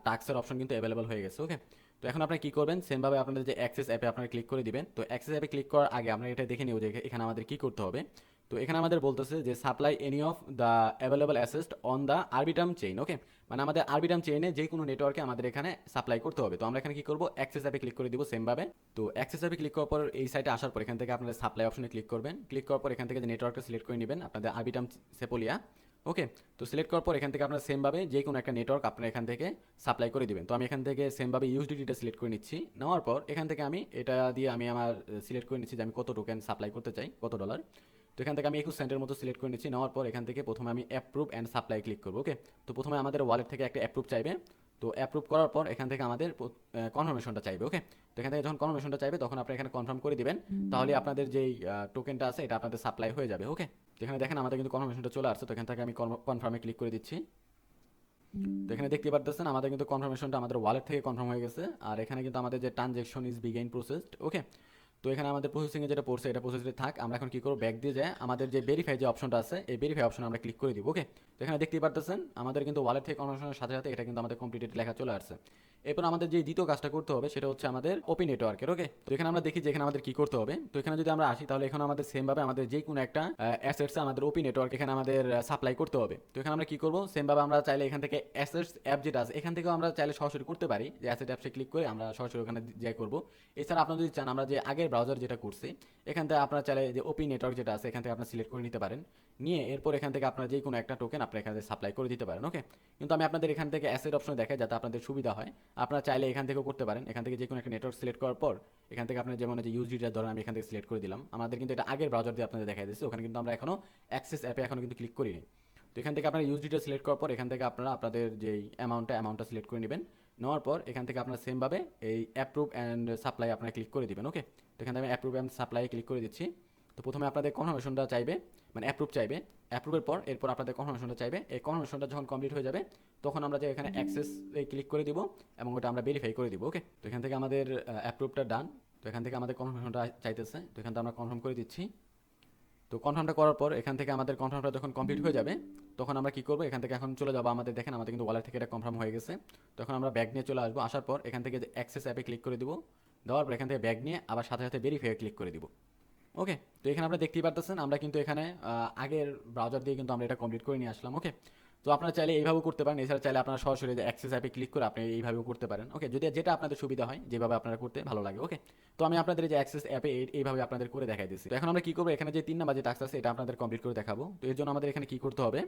টাস্কের অপশন কিন্তু অ্যাভেলেবল হয়ে গেছে। ওকে, তো এখন আপনারা কি করবেন, সেমভাবে আপনাদের যে অ্যাক্সেস অ্যাপে আপনারা ক্লিক করে দিবেন। তো অ্যাক্সেস অ্যাপে ক্লিক করার আগে আমরা এটা দেখে নিব যে এখানে আমাদের কি করতে হবে। তো এখানে আমাদের বলতেছে যে supply any of the available asset on the Arbitrum chain. Okay, মানে আমাদের আরবিটাম চেইনে যে কোনো নেটওয়ার্কে আমাদের এখানে সাপ্লাই করতে হবে। তো আমরা এখানে কি করব, অ্যাক্সেস অ্যাপে ক্লিক করে দিব সেমভাবে। তো অ্যাক্সেস অ্যাপে ক্লিক করার পর এই সাইটে আসার পর এখান থেকে আপনাদের সাপ্লাই অপশনে ক্লিক করবেন। ক্লিক করার পর এখান থেকে যে নেটওয়ার্কটা সিলেক্ট করে নেবেন আপনাদের আরবিটাম সেপোলিয়া। ওকে, তো সিলেক্ট করার পর এখান থেকে আপনারা সেমভাবে যে কোনো একটা নেটওয়ার্ক আপনারা এখান থেকে সাপ্লাই করে দিবেন। তো আমি এখান থেকে সেমভাবে ইউএসডিটিটা সিলেক্ট করে নিচ্ছি। নেওয়ার পর এখান থেকে আমি এটা দিয়ে আমি আমার সিলেক্ট করে নিচ্ছি যে আমি কত টোকেন সাপ্লাই করতে চাই, কত ডলার। তো এখান থেকে আমি 21 সেন্টের মতো সিলেক্ট করে নিচ্ছি। নেওয়ার পর এখান থেকে প্রথমে আমি অ্যাপ্রুভ অ্যান্ড সাপ্লাই ক্লিক করবো। ওকে, তো প্রথমে আমাদের ওয়ালেট থেকে একটা অ্যাপ্রুভ চাইবে। তো অ্যাপ্রুভ করার পর এখান থেকে আমাদের কনফার্মেশনটা চাইবে। ওকে, তো এখান থেকে যখন কনফার্মেশনটা চাইবে তখন আপনারা এখানে কনফার্ম করে দিবেন, তাহলে আপনাদের যেই টোকেনটা আছে এটা আপনাদের সাপ্লাই হয়ে যাবে। ওকে, তো এখানে দেখেন আমাদের কিন্তু কনফার্মেশনটা চলে আসছে। তো এখান থেকে আমি কনফার্মে ক্লিক করে দিচ্ছি। তো এখানে দেখতে পারতেছেন আমাদের কিন্তু কনফার্মেশনটা আমাদের ওয়ালেট থেকে কনফার্ম হয়ে গেছে। আর এখানে কিন্তু আমাদের যে ট্রানজ্যাকশন ইজ বিগেইন প্রসেসড। ওকে, তো এখানে আমাদের প্রসেসিংয়ে যেটা পড়ছে এটা প্রসেসে থাক। আমরা এখন কি করব, ব্যাক দিয়ে যায় আমাদের যে ভেরিফাই যে অপশনটা আছে এই ভেরিফাই অপশনে আমরা ক্লিক করে দিব। ওকে, তো এখানে দেখতেই পারতেছেন আমাদের কিন্তু ওয়ালেট থেকে কনভার্সনের সাথে সাথে এটা কিন্তু আমাদের কমপ্লিটেড লেখা চলে আসছে। এরপর আমাদের যে দ্বিতীয় কাজটা করতে হবে সেটা হচ্ছে আমাদের ওপি নেটওয়ার্কের। ওকে, তো এখানে আমরা দেখি যে এখানে আমাদের কি করতে হবে। তো এখানে যদি আমরা আসি তাহলে এখানে আমাদের সেমভাবে আমাদের যে কোনো একটা অ্যাসেটস আমাদের ওপি নেটওয়ার্ক এখানে আমাদের সাপ্লাই করতে হবে। তো এখানে আমরা কি করব, সেমভাবে আমরা চাইলে এখান থেকে অ্যাসেটস অ্যাপ যেটা আছে এখান থেকেও আমরা চাইলে সরাসরি করতে পারি, যে অ্যাসেট অ্যাপসে ক্লিক করে আমরা সরাসরি ওখানে যাই করব। এছাড়া আপনারা যদি চান আমরা যে আগের ব্রাউজার যেটা করছি এখান থেকে আপনারা চাইলে যে ওপি নেটওয়ার্ক যেটা আছে এখান থেকে আপনারা সিলেক্ট করে নিতে পারেন, নিয়ে এরপর এখান থেকে আপনারা যে কোনো একটা টোকেন আপনারা এখানে সাপ্লাই করে দিতে পারেন। ওকে, কিন্তু আমি আপনাদের এখান থেকে অ্যাসেট অপশনে দেখাই যাতে আপনাদের সুবিধা হয়। আপনারা চাইলে এখান থেকেও করতে পারেন। এখান থেকে যে কোনো একটা নেটওয়ার্ক সিলেক্ট করার পর এখান থেকে আপনার যেমন যে ইউজিটা ধরেন আমি এখান থেকে সিলেক্ট করে দিলাম, আমাদের কিন্তু এটা আগের ব্রাউজার দিয়ে আপনাদের দেখাই দিচ্ছে, ওখানে কিন্তু আমরা এখনো অ্যাক্সেস অ্যাপে এখনো কিন্তু ক্লিক করিনি। তো এখান থেকে আপনারা ইউজিটা সিলেক্ট করার পর এখান থেকে আপনারা আপনাদের যেই অ্যামাউন্টটা সিলেক্ট করে নেবেন। নেওয়ার পর এখান থেকে আপনারা সেমভাবে এই অ্যাপ্রুভ অ্যান্ড সাপ্লাই আপনারা ক্লিক করে দিবেন। ওকে, তো এখান থেকে আমি অ্যাপ্রুভ অ্যান্ড সাপ্লাই ক্লিক করে দিচ্ছি। তো প্রথমে আপনাদের কনফার্মেশনটা চাইবে, মানে অ্যাপ্রুভ চাইবে। অ্যাপ্রুভের পর এরপর আপনাদের কনফার্মেশনটা চাইবে। এই কনফার্মেশনটা যখন কমপ্লিট হয়ে যাবে তখন আমরা যে এখানে অ্যাক্সেস ক্লিক করে দিব এবং ওটা আমরা ভেরিফাই করে দিব। ওকে, তো এখান থেকে আমাদের অ্যাপ্রুভটা ডান। তো এখান থেকে আমাদের কনফার্মেশনটা চাইতেছে, তো এখান থেকে আমরা কনফার্ম করে দিচ্ছি। তো কনফার্মটা করার পর এখান থেকে আমাদের কনফার্মটা যখন কমপ্লিট হয়ে যাবে তখন আমরা কি করবো, এখান থেকে এখন চলে যাবো, আমাদের দেখেন আমাদের কিন্তু ওয়ালেট থেকে এটা কনফার্ম হয়ে গেছে। তখন আমরা ব্যাগ নিয়ে চলে আসবো, আসার পর এখান থেকে যে অ্যাক্সেস অ্যাপে ক্লিক করে দিব, দেওয়ার পর এখান থেকে ব্যাগ নিয়ে আবার সাথে সাথে ভেরিফাই ক্লিক করে দিব। ওকে, তো এখানে আপনারা দেখতেই পারতেছেন আমরা কিন্তু এখানে আগের ব্রাউজার দিয়ে কিন্তু আমরা এটা কমপ্লিট করে নিয়ে আসলাম। ওকে, তো আপনারা চাইলে এইভাবেও করতে পারেন, এছাড়া চাইলে আপনারা সরাসরি যে অ্যাক্সেস অ্যাপে ক্লিক করে আপনি এইভাবেও করতে পারেন। ওকে, যদি যেটা আপনাদের সুবিধা হয়, যেভাবে আপনারা করতে ভালো লাগে। ওকে, তো আমি আপনাদের এই যে অ্যাক্সেস অ্যাপে এইভাবে আপনাদের করে দেখাই দিচ্ছি। তো এখন আমরা কি করবো, এখানে যে 3 নাম্বার যে টাস্ক আছে এটা আপনাদের কমপ্লিট করে দেখাবো। তো এর জন্য আমাদের এখানে কি করতে হবে,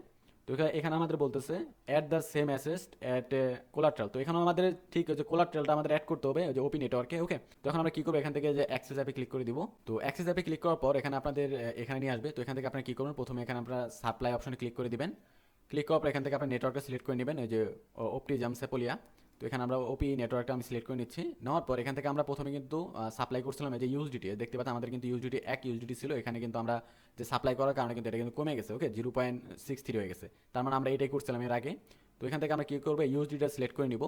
তো এখানে আমাদের বলতেছে add the same asset at collateral. তো এখানে আমাদের ঠিক যে কোলাট্রালটা আমাদের অ্যাড করতে হবে ওই যে ওপি নেটওয়ার্কে। ওকে, তো এখন আমরা কি করবো, এখান থেকে যে অ্যাক্সেস অ্যাপে ক্লিক করে দিব। তো অ্যাক্সেস অ্যাপে ক্লিক করার পর এখানে আপনাদের এখানে নিয়ে আসবে। তো এখান থেকে আপনারা কি করবেন, প্রথমে এখানে আপনারা সাপ্লাই অপশনে ক্লিক করে দিবেন। ক্লিক করার পর এখান থেকে আপনার নেটওয়ার্কটা সিলেক্ট করে নেবেন, ওই যে অপটিজাম সেপোলিয়া। তো এখানে আমরা ওপি নেটওয়ার্কটা আমি সিলেক্ট করে নিচ্ছি। নেওয়ার পর এখান থেকে আমরা প্রথমে কিন্তু সাপ্লাই করছিলাম এই যে ইউএসডিটি, দেখতে পাচ্ছেন আমাদের কিন্তু ইউএসডিটি এক ইউএসডিটি ছিল। এখানে কিন্তু আমরা যে সাপ্লাই করার কারণে কিন্তু এটা কিন্তু কমে গেছে। ওকে, 0.63 হয়ে গেছে, তার মানে আমরা এটাই করছিলাম এর আগে। তো এখান থেকে আমরা কী করবো, ইউএসডিটা সিলেক্ট করে নিব।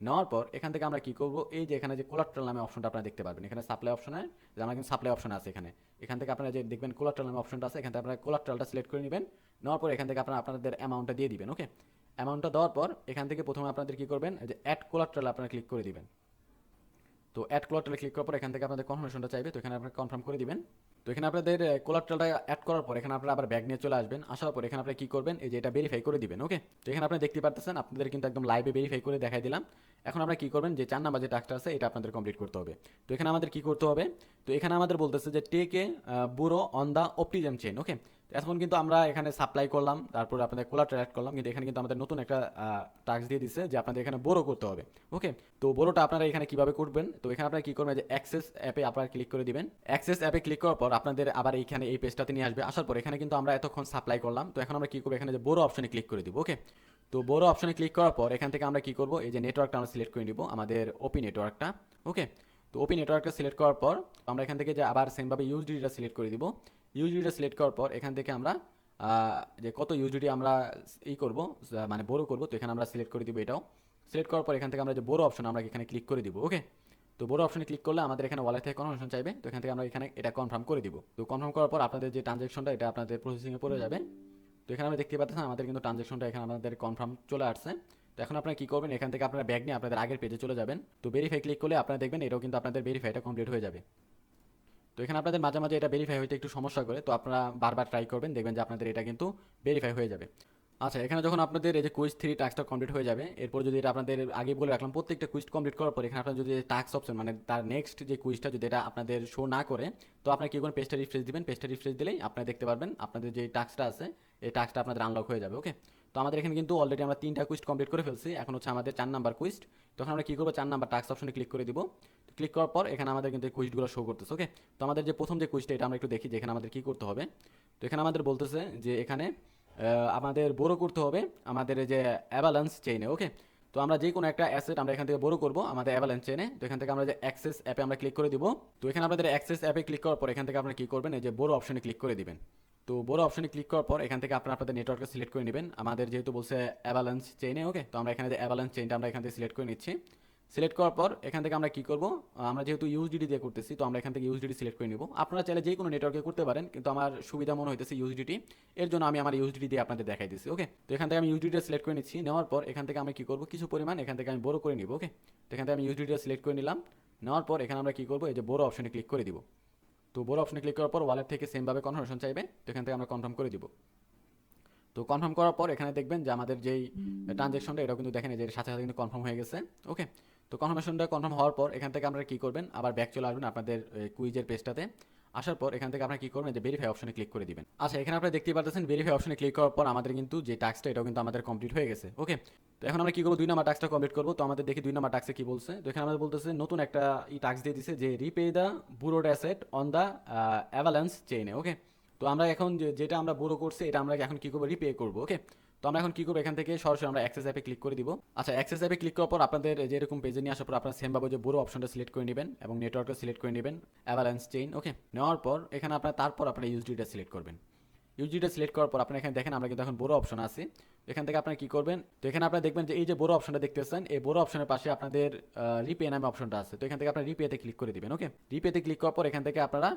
নেওয়ার পর এখান থেকে আমরা কী করবো, এই যে এখানে যে কোলাট্রাল নামে অপশনটা আপনারা দেখতে পারবেন, এখানে সাপ্লাই অপশনে যে আমরা কিন্তু সাপ্লাই অপশন আছে এখানে। এখান থেকে আপনারা যে দেখবেন কোলাট্রাল নামে অপশনটা আছে, এখান থেকে আপনারা কোলাট্রালটা সিলেক্ট করে নেবেন। নেওয়ার পর এখান থেকে আপনারা আপনাদের অ্যামাউন্টটা দিয়ে দিবেন। ওকে, অ্যামাউন্টটা দেওয়ার পর এখান থেকে প্রথমে আপনাদের কী করবেন, যে অ্যাড কোলাট্রাল আপনারা ক্লিক করে দিবেন। তো অ্যাড কোলাট্রালে ক্লিক করার পর এখান থেকে আপনাদের কনফার্মেশনটা চাইবে, তো এখানে আপনারা কনফার্ম করে দিবেন। তো এখানে আপনাদের কোলাট্রালটা অ্যাড করার পর এখানে আপনারা আবার ব্যাগ নিয়ে চলে আসবেন। আসার পর এখানে আপনারা কী করবেন, এই যে এটা ভেরিফাই করে দিবেন। ওকে, তো এখানে আপনারা দেখতে পারতেছেন আপনাদের কিন্তু একদম লাইভে ভেরিফাই করে দেখাই দিলাম। এখন আমরা কী করবেন, যে 4 নাম্বার যে টাস্কটা আছে এটা আপনাদের কমপ্লিট করতে হবে। তো এখানে আমাদের কী করতে হবে, তো এখানে আমাদের বলতেছে যে take a borrow on the Optimism chain. Okay, এখন কিন্তু আমরা এখানে সাপ্লাই করলাম, তারপর আপনাদের কোলাট্রাল অ্যাড করলাম, কিন্তু এখানে কিন্তু আমাদের নতুন একটা টাস্ক দিয়ে দিচ্ছে যে আপনাদের এখানে বোরো করতে হবে। ওকে, তো বোরোটা আপনারা এখানে কিভাবে করবেন, তো এখানে আপনারা কি করবেন, যে অ্যাক্সেস অ্যাপে আপনারা ক্লিক করে দিবেন। অ্যাক্সেস অ্যাপে ক্লিক করার পর আপনাদের আবার এইখানে এই পেজটাতে নিয়ে আসবে। আসার পর এখানে কিন্তু আমরা এতক্ষণ সাপ্লাই করলাম, তো এখন আমরা কি করবো, এখানে যে বোরো অপশনে ক্লিক করে দিব। ওকে, তো বোরো অপশনে ক্লিক করার পর এখান থেকে আমরা কি করব, এই যে নেটওয়ার্কটা আমরা সিলেক্ট করে নিব, আমাদের ওপি নেটওয়ার্কটা। ওকে, তো ওপি নেটওয়ার্কটা সিলেক্ট করার পর আমরা এখান থেকে যে আবার সেমভাবে ইউএসডিটা সিলেক্ট করে দিব। ইউএসডিটা সিলেক্ট করার পর এখান থেকে আমরা যে কত ইউএসডি আমরা করব, মানে বোরো করব, তো এখানে আমরা সিলেক্ট করে দিব। এটাও সিলেক্ট করার পর এখান থেকে আমরা যে বোরো অপশন আমরা এখানে ক্লিক করে দিব। ওকে, তো বোরো অপশনে ক্লিক করলে আমাদের এখানে ওয়ালেট থেকে কনফার্মেশন চাইবে, তো এখান থেকে আমরা এখানে এটা কনফার্ম করে দিব। তো কনফার্ম করার পর আপনাদের যে ট্রানজ্যাকশনটা এটা আপনাদের প্রসেসিংয়ে পড়ে যাবে। তো এখানে আমরা দেখতে পাচ্ছেন আমাদের কিন্তু ট্রানজ্যাকশনটা এখানে আমাদের কনফার্ম চলে আসছে। তো এখন আপনারা কী করবেন, এখান থেকে আপনারা ব্যাগ নিয়ে আপনাদের আগের পেজে চলে যাবেন। তো ভেরিফাই ক্লিক করলে আপনারা দেখবেন এটাও কিন্তু আপনাদের ভেরিফাইটা কমপ্লিট হয়ে যাবে। তো এখানে আপনাদের মাঝে মাঝে এটা ভেরিফাই হইতে একটু সমস্যা করে, তো আপনারা বারবার ট্রাই করবেন, দেখবেন যে আপনাদের এটা কিন্তু ভেরিফাই হয়ে যাবে। আচ্ছা, এখানে যখন আপনাদের এই যে কুইজ 3 টাস্কটা কমপ্লিট হয়ে যাবে, এরপর যদি এটা আপনাদের আগে বলে রাখলাম প্রত্যেকটা কুইজ কমপ্লিট করার পর এখানে আপনার যদি টাস্ক অপশন মানে তার নেক্সট যে কুইজটা যদি এটা আপনাদের শো না করে, তো আপনার কি করবেন, পেজটা রিফ্রেশ দিবেন। পেজটা রিফ্রেশ দিলেই আপনারা দেখতে পারবেন আপনাদের যে টাস্কটা আছে এই টাস্কটা আপনাদের আনলক হয়ে যাবে। ওকে, তো আমাদের এখানে কিন্তু অলরেডি আমরা 3টা কুইজ কমপ্লিট করে ফেলছি, এখন হচ্ছে আমাদের 4 নাম্বার কুইজ। তখন আমরা কি করবো, 4 নাম্বার টাস্ক অপশনে ক্লিক করে দিব। ক্লিক করার পর এখানে আমাদের কিন্তু এই কুইজগুলো শো করতেছে। ওকে, তো আমাদের যে প্রথম যে কুইজটা এটা আমরা একটু দেখি যে এখানে আমাদের কি করতে হবে। তো এখানে আমাদের বলতেছে যে এখানে আমাদের বড় করতে হবে আমাদের এই যে অ্যাভালান্স চেইনে। ওকে, তো আমরা যে কোনো একটা অ্যাসেট আমরা এখান থেকে বড় করব আমাদের অ্যাভালান্স চেইনে। তো এখান থেকে আমরা যে অ্যাক্সেস অ্যাপে আমরা ক্লিক করে দিব। তো এখানে আপনাদের অ্যাক্সেস অ্যাপে ক্লিক করার পর এখান থেকে আপনারা কী করবেন, এই যে বড় অপশনে ক্লিক করে দিবেন। তো বড় অপশনে ক্লিক করার পর এখান থেকে আপনারা আপনাদের নেটওয়ার্কটা সিলেক্ট করে নেবেন। আমাদের যেহেতু বলছে অ্যাভালান্স চেইনে, ওকে, তো আমরা এখানে যে অ্যাভালান্স চেইনটা আমরা এখান থেকে সিলেক্ট করে নিচ্ছি। সিলেক্ট করার পর এখান থেকে আমরা কি করব, আমরা যেহেতু ইউএসডিটি দিয়ে করতেছি, তো আমরা এখান থেকে ইউএসডিটি সিলেক্ট করে নিব। আপনারা চাইলে যে কোনো নেটওয়ার্কে করতে পারেন, কিন্তু আমার সুবিধা মনে হইতেছে ইউএসডিটি, এর জন্য আমি আমার ইউএসডিটি দিয়ে আপনাদের দেখাই দিচ্ছি। ওকে, তো এখান থেকে আমি ইউএসডিটি সিলেক্ট করে নিচ্ছি। নেওয়ার পর এখান থেকে আমি কি করব, কিছু পরিমাণ এখান থেকে আমি বড় করে নিব। ওকে, তো এখান থেকে আমি ইউএসডিটি সিলেক্ট করে নিলাম। নেওয়ার পর এখানে আমরা কি করব, এই যে বড় অপশনে ক্লিক করে দিব। তো বড় অপশনে ক্লিক করার পর ওয়ালেট থেকে সেমভাবে কনফার্মেশন চাইবে, তো এখান থেকে আমরা কনফার্ম করে দিব। তো কনফার্ম করার পর এখানে দেখবেন যে আমাদের যেই ট্রানজ্যাকশনটা এটা কিন্তু দেখেন যে সাথে সাথে কিন্তু কনফার্ম হয়ে গেছে। ওকে, তো কনফার্মেশনটা কনফার্ম হওয়ার পর এখান থেকে আপনারা কী করবেন, আবার ব্যাক চলে আসবেন আপনাদের কুইজের পেজটাতে। আসার পর এখান থেকে আপনারা কী করবেন, যে ভেরিফাই অপশনে ক্লিক করে দিবেন। আচ্ছা, এখানে আপনারা দেখতেই পাচ্ছেন ভেরিফাই অপশনে ক্লিক করার পর আমাদের কিন্তু যে টাস্কটা এটাও কিন্তু আমাদের কমপ্লিট হয়ে গেছে। ওকে, তো এখন আমরা কী করবো, 2 নাম্বার টাস্কটা কমপ্লিট করবো। তো আমাদের দেখি 2 নাম্বার টাস্কে কী বলছে। তো এখানে আমাদের বলতেছে নতুন একটা টাস্ক দিয়ে দিছে যে repay the borrowed asset on the Avalanche চেইনে। ওকে, তো আমরা এখন যেটা আমরা বুরো করছি এটা আমরা এখন কী করবো, রিপে করবো। ওকে, তো আমরা এখন কী করবো, এখান থেকে সরাসরি আমরা অ্যাক্সেস অ্যাপে ক্লিক করে দিব। আচ্ছা, অ্যাক্সেস অ্যাপে ক্লিক করার পর আপনাদের যেরকম পেজে নিয়ে আসার পর আপনারা সেমভাবে যে বড় অপশনটা সিলেক্ট করে নেবেন এবং নেটওয়ার্কটা সিলেক্ট করে নেবেন অ্যাভালান্স চেইন। ওকে, নেওয়ার পর এখানে আপনার তারপর আপনারা ইউএসডিটা সিলেক্ট করবেন। ইউজিটা সিলেক্ট করার পর আপনারা এখানে দেখেন আমরা কিন্তু এখন বড় অপশন আছে। এখান থেকে আপনারা কি করবেন, তো এখানে আপনারা দেখবেন যে এই যে বড় অপশনটা দেখতেছেন, এই বড় অপশনের পাশে আপনাদের রিপে নামে অপশনটা আছে। তো এখান থেকে আপনারা রিপেতে ক্লিক করে দিবেন। ওকে, রিপেতে ক্লিক করার পর এখান থেকে আপনারা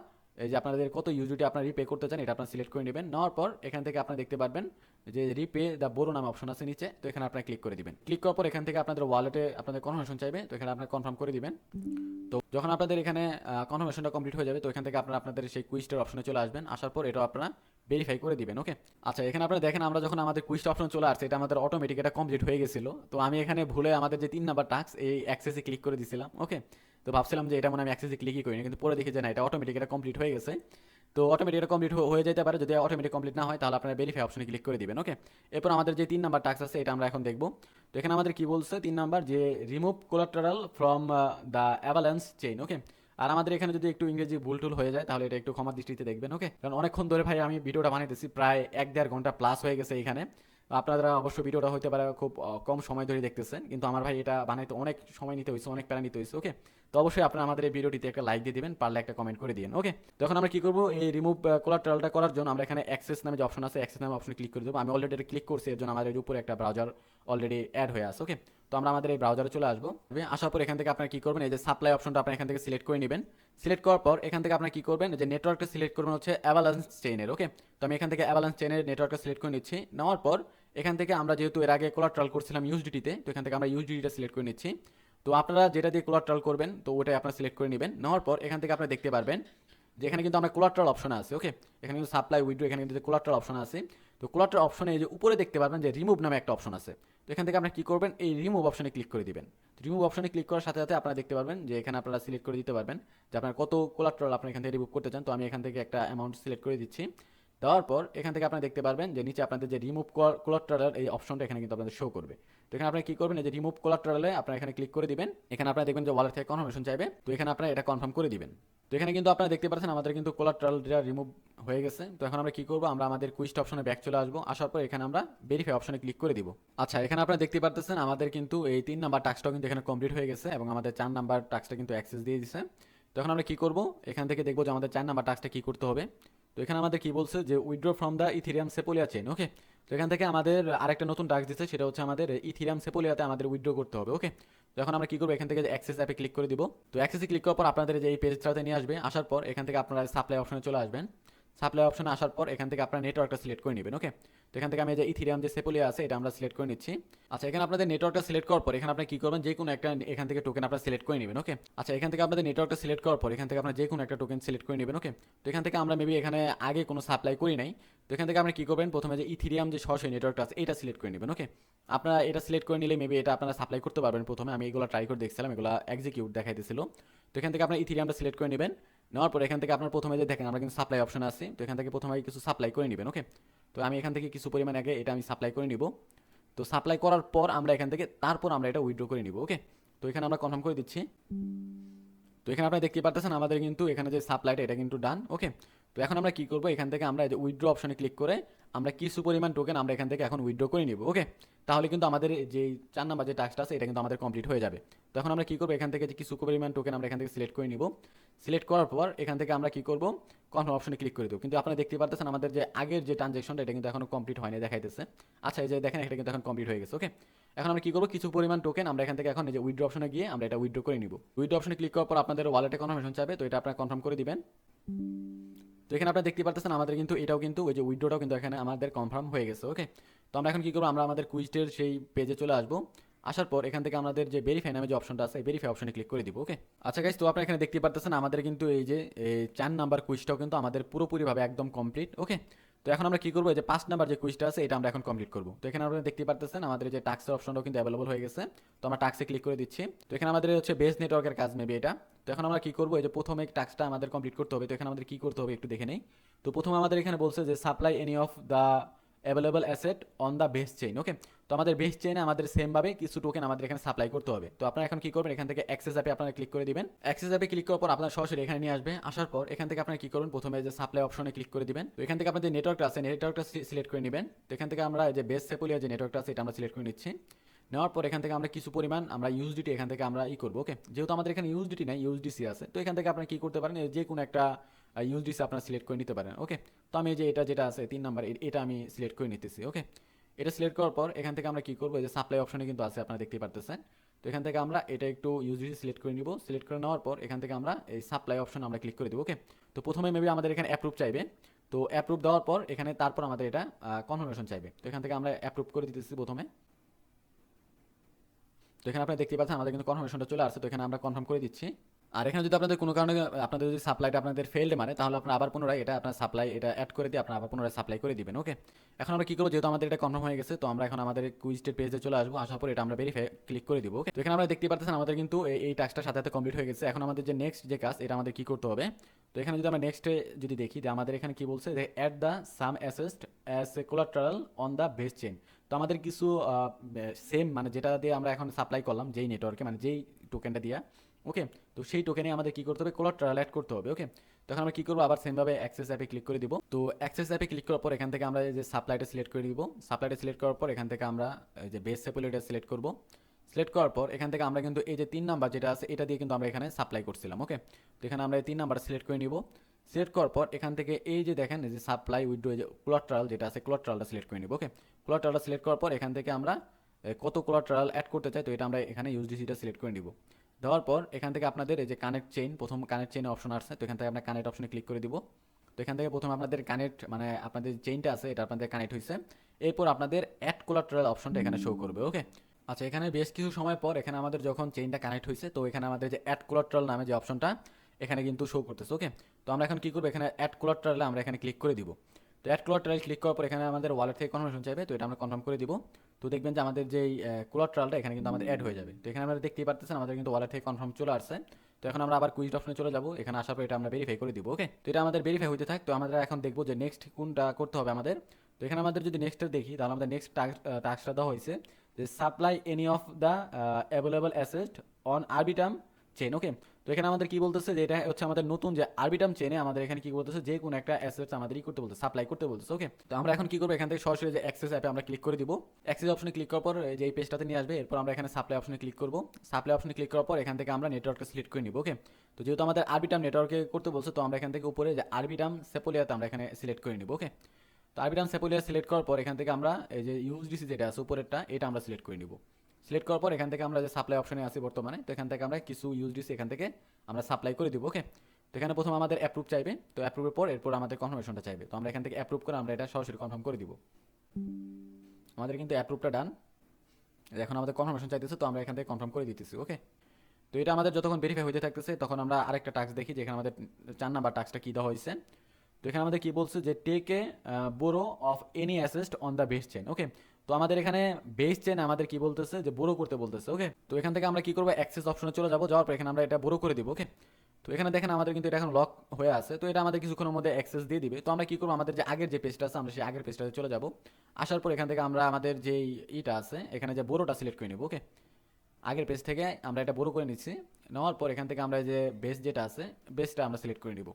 এই যে আপনাদের কত ইউজিটি আপনারা রিপে করতে চান এটা আপনারা সিলেক্ট করে নেবেন। নেওয়ার পর এখান থেকে আপনারা দেখতে পারবেন যে রিপে দ্য বড় নামে অপশন আছে নিচে। তো এখানে আপনারা ক্লিক করে দিবেন। ক্লিক করার পর এখান থেকে আপনাদের ওয়ালেটে আপনাদের কনফার্মেশন চাইবে। তো এখানে আপনারা কনফার্ম করে দিবেন। তো যখন আপনাদের এখানে কনফার্মেশনটা কমপ্লিট হয়ে যাবে, তো এখান থেকে আপনারা আপনাদের সেই কুইজটার অপশনে চলে আসবেন। আসার পর এটা আপনারা ভেরিফাই করে দিবেন। ওকে, আচ্ছা এখানে আপনারা দেখেন আমরা যখন আমাদের কুইজটা অপশন চলে আসছে, এটা আমাদের অটোমেটিক এটা কমপ্লিট হয়ে গেছিল। তো আমি এখানে ভুলে আমাদের যে 3 নাম্বার টাস্ক এই অ্যাক্সেসে ক্লিক করে দিয়েছিলাম। ওকে, তো ভাবছিলাম যে এটা মানে আমি অ্যাক্সেসে ক্লিকই করিনি, কিন্তু পরে দেখি যে না, এটা অটোমেটিক এটা কমপ্লিট হয়ে গেছে। তো অটোমেটিক এটা কমপ্লিট হয়ে যেতে পারে। যদি অটোমেটিক কমপ্লিট না হয় তাহলে আপনারা ভেরিফাই অপশনে ক্লিক করে দিবেন। ওকে, এরপর আমাদের যে 3 নাম্বার টাস্ক আছে এটা আমরা এখন দেখব। তো এখানে আমাদের কি বলছে 3 নাম্বার, যে remove collateral from the Avalanche chain. Okay, আর আমাদের এখানে যদি একটু ইংরেজি ভুল টুল হয়ে যায় তাহলে এটা একটু ক্ষমা দৃষ্টিতে দেখবেন। ওকে, কারণ অনেকক্ষণ ধরে ভাই আমি ভিডিওটা বানাইতেছি, প্রায় 1-1.5 ঘন্টা প্লাস হয়ে গেছে এখানে। আপনারা অবশ্য ভিডিওটা হতে পারে খুব কম সময় ধরে দেখতেছেন, কিন্তু আমার ভাই এটা বানাইতে অনেক সময় নিতে হয়েছে, অনেক প্যারা নিতে হয়েছে। ওকে, তো অবশ্যই আপনারা আমাদের এই ভিডিওটিতে একটা লাইক দিয়ে দিবেন, পারলে একটা কমেন্ট করে দিন। ওকে, তখন আমরা কি করবো, এই রিমুভ কোলাটারালটা করার জন্য আমরা এখানে অ্যাক্সেস নামে যে অপশন আছে, অ্যাক্সেস নামে অপশনে ক্লিক করে দেবো। আমি অলরেডি এটা ক্লিক করছি, এর জন্য আমাদের উপরে একটা ব্রাউজার অলরেডি অ্যাড হয়ে আছে। ওকে, তো আমরা আমাদের এই ব্রাউজারে চলে আসবো। আসার পর এখান থেকে আপনারা কি করবেন, এই যে সাপ্লাই অপশনটা আপনারা এখান থেকে সিলেক্ট করে নেবেন। সিলেক্ট করার পর এখান থেকে আপনারা কি করবেন, যে নেটওয়ার্কটা সিলেক্ট করবেন হচ্ছে অ্যাভালান্স চেইনের। ওকে, তো আমি এখান থেকে অ্যাভালান্স চেইনের নেটওয়ার্কটা সিলেক্ট করে নিচ্ছি। নেওয়ার পর এখান থেকে আমরা যেহেতু এর আগে কোলাটারাল করছিলাম ইউএসডিটিতে, তো এখান থেকে আমরা ইউএসডিটিটা সিলেক্ট করে নিচ্ছি। তো আপনারা যেটা দিয়ে কোলাটারাল করবেন তো ওটাই আপনারা সিলেক্ট করে নেবেন। নেওয়ার পর এখান থেকে আপনারা দেখতে পারবেন যে এখানে কিন্তু আমরা কোলাটারাল অপশন আছে। ওকে, এখানে কিন্তু সাপ্লাই উইথড্র, এখানে কিন্তু কোলাটারাল অপশন আছে। তো কোলাটারাল অপশনে এই যে উপরে দেখতে পারবেন যে রিমুভ নামে একটা অপশন আছে। তো এখান থেকে আপনারা কি করবেন, এই রিমুভ অপশনে ক্লিক করে দিবেন। রিমুভ অপশনে ক্লিক করার সাথে সাথে আপনারা দেখতে পারবেন যে এখানে আপনারা সিলেক্ট করে দিতে পারবেন যে আপনার কত কোলাটারাল আপনি এখান থেকে রিমুভ করতে চান। তো আমি এখান থেকে একটা অ্যামাউন্ট সিলেক্ট করে দিচ্ছি। দেওয়ার পর এখান থেকে আপনারা দেখতে পারবেন যে নিচে আপনাদের যে রিমুভ কোলাটারাল এই অপশনটা এখানে কিন্তু আপনাদের শো করবে। তো এখানে আপনারা কি করবেন, এই যে রিমুভ কোলাটারালে আপনারা এখানে ক্লিক করে দিবেন। এখানে আপনারা দেখবেন যে ওয়ালেট থেকে কনফার্মেশন চাইবে। তো এখানে আপনারা এটা কনফার্ম করে দিবেন। তো এখানে কিন্তু আপনারা দেখতে পাচ্ছেন আমাদের কিন্তু কোলাটারালটা রিমুভ হয়ে গেছে। তো এখন আমরা কি করব, আমরা আমাদের কুইস্ট অপশনে ব্যাক চলে আসবো। আসার পর এখানে আমরা ভেরিফাই অপশনে ক্লিক করে দিব। আচ্ছা এখানে আপনারা দেখতে পাচ্ছেন আমাদের কিন্তু এই 3 নাম্বার টাস্কটাও কিন্তু এখানে কমপ্লিট হয়ে গেছে এবং আমাদের 4 নাম্বার টাস্কটা কিন্তু অ্যাক্সেস দিয়ে দিয়েছে। তো এখন আমরা কি করব, এখান থেকে দেখবো যে আমাদের 4 নাম্বার টাস্কটা কি করতে হবে। তো এখানে আমাদের কি বলছে যে withdraw from the Ethereum Sepolia chain. Okay, তো এখান থেকে আমাদের আরেকটা নতুন টাস্ক দিচ্ছে, সেটা হচ্ছে আমাদের ইথেরিয়াম সেপোলিয়াতে আমাদের উইথড্র করতে হবে। ওকে, তো এখন আমরা কি করবো, এখান থেকে অ্যাক্সেস অ্যাপে ক্লিক করে দিব। তো অ্যাক্সেসে ক্লিক করার পর আপনাদের যে এই পেজটাতে নিয়ে আসবে। আসার পর এখান থেকে আপনারা সাপ্লাই অপশনে চলে আসবেন। সাপ্লাই অপশনে আসার পর এখান থেকে আপনার নেটওয়ার্কটা সিলেক্ট করে নেবেন। ওকে, তো এখান থেকে আমি যে ইথেরিয়াম যে সেপোলিয়া আছে এটা আমরা সিলেক্ট করে নিচ্ছি। আচ্ছা এখানে আপনাদের নেটওয়ার্কটা সিলেক্ট করার পর এখানে আপনারা কি করবেন, যে কোনো একটা এখান থেকে টোকেন আপনারা সিলেক্ট করে নেবেন। ওকে, আচ্ছা এখান থেকে আপনাদের নেটওয়ার্কটা সিলেক্ট করার পর এখান থেকে আপনারা যে কোনো একটা টোকেন সিলেক্ট করে নেবেন। ওকে, তো এখান থেকে আমরা মেবি এখানে আগে কোনো সাপ্লাই করি নাই। তো এখান থেকে আপনি কি করবেন, প্রথমে যে ইথেরিয়াম যে সরাসরি নেটওয়ার্কটা আছে এটা সিলেক্ট করে নেবেন। ওকে, আপনারা এটা সিলেক্ট করে নিলে মেবি এটা আপনারা সাপ্লাই করতে পারবেন। প্রথমে আমি এগুলো ট্রাই করে দেখছিলাম, এগুলো এক্সিকিউট দেখাইতেছিল। তো এখান থেকে আপনার ইথেরিয়ামটা সিলেক্ট করে নেবেন। নেওয়ার পর এখান থেকে আপনার প্রথমে যে দেখেন আমরা কিন্তু সাপ্লাই অপশন আছে, তো এখান থেকে প্রথমে কিছু সাপ্লাই করে নেবেন। ওকে, তো আমি এখান থেকে কিছু পরিমাণ আগে এটা আমি সাপ্লাই করে নিব। তো সাপ্লাই করার পর আমরা এখান থেকে তারপর আমরা এটা উইথড্র করে নিব। ওকে, তো এখানে আমরা কনফার্ম করে দিচ্ছি। তো এখানে আপনারা দেখতে পাচ্ছেন আমাদের কিন্তু এখানে যে সাপ্লাইটা এটা কিন্তু ডান। ওকে, তো এখন আমরা কি করব, এখান থেকে আমরা এই যে উইথড্র অপশনে ক্লিক করে আমরা কিছু পরিমাণ টোকেন আমরা এখান থেকে এখন উইথড্র করে নিব। ওকে, তাহলে কিন্তু আমাদের যে 4 নাম্বার যে টাস্কটা আছে এটা কিন্তু আমাদের কমপ্লিট হয়ে যাবে। তো এখন আমরা কি করব, এখান থেকে যে কিছু পরিমাণ টোকেন আমরা এখান থেকে সিলেক্ট করে নিব। সিলেক্ট করার পর এখান থেকে আমরা কি করব, কনফার্ম অপশনে ক্লিক করে দেবো। কিন্তু আপনারা দেখতে পাচ্ছেন আমাদের যে আগের যে ট্রানজ্যাকশনটা এটা কিন্তু এখনো কমপ্লিট হয়নি দেখাইতেছে। আচ্ছা এই যে দেখেন এটা কিন্তু এখন কমপ্লিট হয়ে গেছে। ওকে, এখন আমরা কি করব, কিছু পরিমাণ টোকেন আমরা এখান থেকে এখন এই যে উইথড্র অপশনে গিয়ে আমরা এটা উইথড্র করে নিব। উইথড্র অপশনে ক্লিক করার পর আপনাদের ওয়ালেটে কনফার্মেশন চাইবে, তো এটা আপনারা কনফার্ম করে দিবেন। তো এখানে আপনারা দেখতে পাচ্ছেন আমাদের কিন্তু এটাও কিন্তু ওই যে উইথড্রটাও কিন্তু এখানে আমাদের কনফার্ম হয়ে গেছে। ওকে, তো আমরা এখন কি করবো, আমরা আমাদের কুইজের সেই পেজে চলে আসবো। আসার পর এখান থেকে আমাদের যে ভেরিফাই নামে যে অপশনটা আছে ভেরিফাই অপশনে ক্লিক করে দিব। ওকে, আচ্ছা গাইস, তো আপনারা এখানে দেখতে পাচ্ছেন আমাদের কিন্তু এই যে 4 নাম্বার কুইজটাও কিন্তু আমাদের পুরোপুরিভাবে একদম কমপ্লিট। ওকে, তো এখন আমরা কি করবো, এই যে 5 নাম্বার যে কুইজটা আছে এটা আমরা এখন কমপ্লিট করবো। তো এখানে আপনারা দেখতে পাচ্ছেন আমাদের যে টাস্কের অপশনটাও কিন্তু অ্যাভেলেবল হয়ে গেছে। তো আমরা টাস্কে ক্লিক করে দিচ্ছি। তো এখানে আমাদের হচ্ছে বেস নেটওয়ার্কের কাজ মেবি এটা। তো এখন আমরা কি করবো, এই যে প্রথমে টাস্কটা আমাদের কমপ্লিট করতে হবে। তো এখানে আমাদের কি করতে হবে একটু দেখে নেই। তো প্রথমে আমাদের এখানে বলছে যে supply any of the available asset on the base chain. Okay, তো আমাদের বেস চেইনে আমাদের সেমভাবে কিছু টোকেন আমাদের এখানে সাপ্লাই করতে হবে। তো আপনারা এখন কি করবেন, এখান থেকে অ্যাক্সেস অ্যাপে আপনারা ক্লিক করে দিবেন। অ্যাক্সেস অ্যাপে ক্লিক করার পর আপনারা সরাসরি এখানে নিয়ে আসবে। আসার পর এখান থেকে আপনারা কি করবেন, প্রথমে যে সাপ্লাই অপশনে ক্লিক করে দিবেন। তো এখান থেকে আপনাদের নেটওয়ার্কটা আছে নেটওয়ার্কটা সিলেক্ট করে নেবেন। তো এখান থেকে আমরা যে বেস সেপোলিয়া যে নেটওয়ার্কটা আছে এটা আমরা সিলেক্ট করে নিচ্ছি। নেওয়ার পর এখান থেকে আমরা কিছু পরিমাণ আমরা ইউএসডিটি এখান থেকে আমরা করবো। ওকে, যেহেতু আমাদের এখানে ইউএসডিটি নাই ইউএসডিসি আছে, তো এখান থেকে আপনারা কি করতে পারেন, যে কোনো একটা ইউএসডিসি আপনারা সিলেক্ট করে নিতে পারেন। ওকে, তো আমি এই যে এটা যেটা আছে 3 নাম্বার এটা আমি সিলেক্ট করে নিতেছি। ওকে, এটা সিলেক্ট করার পর এখান থেকে আমরা কি করবো, এই যে সাপ্লাই অপশনে কিন্তু আছে আপনারা দেখতেই পারতেছেন। তো এখান থেকে আমরা এটা একটু ইউএসডিসি সিলেক্ট করে নিব। সিলেক্ট করে নেওয়ার পর এখান থেকে আমরা এই সাপ্লাই অপশন আমরা ক্লিক করে দিব। ওকে, তো প্রথমে মেবি আমাদের এখানে অ্যাপ্রুভ চাইবে। তো অ্যাপ্রুভ দেওয়ার পর এখানে তারপর আমাদের এটা কনফার্মেশন চাইবে। তো এখান থেকে আমরা অ্যাপ্রুভ করে দিতেছি প্রথমে। তো এখানে আপনারা দেখতে পাচ্ছেন আমাদের কিন্তু কনফার্মেশনটা চলে আসছে। তো এখানে আমরা কনফার্ম করে দিচ্ছি। আর এখানে যদি আপনাদের কোনো কারণে আপনাদের যদি সাপ্লাইটা আপনাদের ফেলড মারে, তাহলে আপনারা আবার পুনরায় এটা আপনার সাপ্লাই এটা অ্যাড করে দিয়ে আপনারা আবার পুনরায় সাপ্লাই করে দিবেন। ওকে, এখন আমরা কি করবো, যেহেতু আমাদের এটা কনফার্ম হয়ে গেছে, তো আমরা এখন আমাদের কুইজটের পেজে চলে আসবো। আসার পর এটা আমরা ভেরিফাই ক্লিক করে দিব। ওকে, তো এখানে আমরা দেখতে পাচ্ছেন আমাদের কিন্তু এই টাস্কটা সাথে সাথে কমপ্লিট হয়ে গেছে। এখন আমাদের যে নেক্সট যে কাজ, এটা আমাদের কি করতে হবে। তো এখানে যদি আমরা নেক্সটে যদি দেখি যে আমাদের এখানে কি বলছে যে add the some asset as a collateral on the base chain. তো আমাদের কিছু সেম মানে যেটা দিয়ে আমরা এখন সাপ্লাই করলাম যেই নেটওয়ার্কে, মানে যেই টোকেনটা দিয়া, ওকে, তো সেই টোকেনে আমাদের কি করতে হবে, কোলাটারাল অ্যাড করতে হবে। ওকে, তখন আমরা কি করবো, আবার সেমভাবে অ্যাক্সেস অ্যাপে ক্লিক করে দিব। তো অ্যাক্সেস অ্যাপে ক্লিক করার পর এখান থেকে আমরা এই যে সাপ্লাইটা সিলেক্ট করে দিব। সাপ্লাইটা সিলেক্ট করার পর এখান থেকে আমরা এই যে বেস সেপোলেটা সিলেক্ট করব। সিলেক্ট করার পর এখান থেকে আমরা কিন্তু এই যে 3 নাম্বার যেটা আছে এটা দিয়ে কিন্তু আমরা এখানে সাপ্লাই করছিলাম। ওকে, তো এখানে আমরা এই 3 নাম্বার সিলেক্ট করে নিব। সিলেক্ট করার পর এখান থেকে এই যে দেখেন এই যে সাপ্লাই উইথড্র যে কোলাটারাল যেটা আছে, কোলাটারালটা সিলেক্ট করে নিব। ওকে, কোলাটারালটা সিলেক্ট করার পর এখান থেকে আমরা কত কোলাটারাল অ্যাড করতে চাই, তো এটা আমরা এখানে ইউএসডিসিটা সিলেক্ট করে নিব। দেওয়ার পর এখান থেকে আপনাদের এই যে কানেক্ট চেইন, প্রথম কানেক্ট চেইনের অপশন আসছে, তো এখান থেকে আমরা কানেক্ট অপশনে ক্লিক করে দিব। তো এখান থেকে প্রথম আপনাদের কানেক্ট মানে আপনাদের চেইনটা আছে এটা আপনাদের কানেক্ট হয়েছে। এরপর আপনাদের অ্যাড কোলাটারাল অপশনটা এখানে শো করবে। ওকে, আচ্ছা, এখানে বেশ কিছু সময় পর এখানে আমাদের যখন চেইনটা কানেক্ট হয়েছে, তো এখানে আমাদের যে অ্যাড কোলাটারাল নামে যে অপশনটা এখানে কিন্তু শো করতেছে। ওকে, তো আমরা এখন কি করবো, এখানে অ্যাড কোলাটারালে আমরা এখানে ক্লিক করে দিব। তো অ্যাড কোলাটারাল ক্লিক করার পর এখানে আমাদের ওয়ালেট থেকে কনফার্মেশন চাইবে, তো এটা আমরা কনফার্ম করে দিব। তো দেখবেন যে আমাদের যেই কোলাটারালটা এখানে কিন্তু আমাদের অ্যাড হয়ে যাবে। তো এখানে আমরা দেখতেই পারতেছেন আমাদের কিন্তু ওয়ালেট থেকে কনফার্ম চলে আসছে। তো এখন আমরা আবার কুইজ অপশনে চলে যাব। এখানে আসার পর এটা আমরা ভেরিফাই করে দিব। ওকে, তো এটা আমাদের ভেরিফাই হতে থাক। তো আমরা এখন দেখবো যে নেক্সট কোনটা করতে হবে আমাদের। তো এখানে আমাদের যদি নেক্সটটা দেখি, তাহলে আমাদের নেক্সট টাস্কটা দেওয়া হয়েছে যে supply any of the available asset on Arbitrum chain. Okay, তো এখানে আমাদের কি বলতেছে যে এটা হচ্ছে আমাদের নতুন যে আরবিটাম চেইনে আমাদের এখানে কি বলতেছে যে কোনো একটা অ্যাসেটস আমাদের ই করতে বলতেছে, সাপ্লাই করতে বলতেছে। ওকে, তো আমরা এখন কি করবো, এখান থেকে সরাসরি যে অ্যাক্সেস অ্যাপে আমরা ক্লিক করে দিব। অ্যাক্সেস অপশনে ক্লিক করার পর যে এই পেজটাতে নিয়ে আসবে। এরপর আমরা এখানে সাপ্লাই অপশনে ক্লিক করব। সাপ্লাই অপশনে ক্লিক করার পর এখান থেকে আমরা নেটওয়ার্কটা সিলেক্ট করে নিব। ওকে, তো যেহেতু আমাদের আরবিটাম নেটওয়ার্কে করতে বলছে, তো আমরা এখান থেকে উপরে যে আরবিটাম সেপোলিয়াতে আমরা এখানে সিলেক্ট করে নিব। ওকে, তো আরবিটাম সেপোলিয়া সিলেক্ট করার পর এখান থেকে আমরা এই যে ইউএসডিসি যেটা আছে উপরেরটা এটা আমরা সিলেক্ট করে নিব। সিলেক্ট করার পর এখান থেকে আমরা যে সাপ্লাই অপশনে আছি বর্তমানে, তো এখান থেকে আমরা কিছু ইউএসডিসি এখান থেকে আমরা সাপ্লাই করে দিব। ওকে, তো এখানে প্রথম আমাদের অ্যাপ্রুভ চাইবে। তো অ্যাপ্রুভের পর এরপর আমাদের কনফার্মেশনটা চাইবে। তো আমরা এখান থেকে অ্যাপ্রুভ করে আমরা এটা সরাসরি কনফার্ম করে দিব। আমাদের কিন্তু অ্যাপ্রুভটা ডান। এখন আমাদের কনফার্মেশন চাইতেছে, তো আমরা এখান থেকে কনফার্ম করে দিতেছি। ওকে, তো এটা আমাদের যতক্ষণ ভেরিফাই হতে থাকতেছে তখন আমরা আরেকটা টাস্ক দেখি, যেখানে আমাদের 4 নাম্বার টাস্কটা কী দেওয়া হয়েছে। তো এখানে আমাদের কি বলছে যে take a borrow of any asset on the Base chain. Okay, তো আমাদের এখানে বেস চেন আমাদের কি বলতেছে যে বোরো করতে বলতেছে। ওকে, তো এখান থেকে আমরা কি করবো, অ্যাক্সেস অপশনে চলে যাবো। যাওয়ার পর এখানে আমরা এটা বোরো করে দিব। ওকে, তো এখানে দেখেন আমাদের কিন্তু এটা এখন লক হয়ে আছে। তো এটা আমাদের কিছুক্ষণের মধ্যে অ্যাক্সেস দিয়ে দিবে। তো আমরা কি করবো, আমাদের যে আগের যে পেজটা আছে আমরা সেই আগের পেজটাতে চলে যাব। আসার পর এখান থেকে আমরা আমাদের যেই ইটা আছে এখানে যে বোরোটা সিলেক্ট করে নেব। ওকে, আগের পেজ থেকে আমরা এটা বড় করে নিচ্ছি। নেওয়ার পর এখান থেকে আমরা যে বেস যেটা আছে বেসটা আমরা সিলেক্ট করে নিব।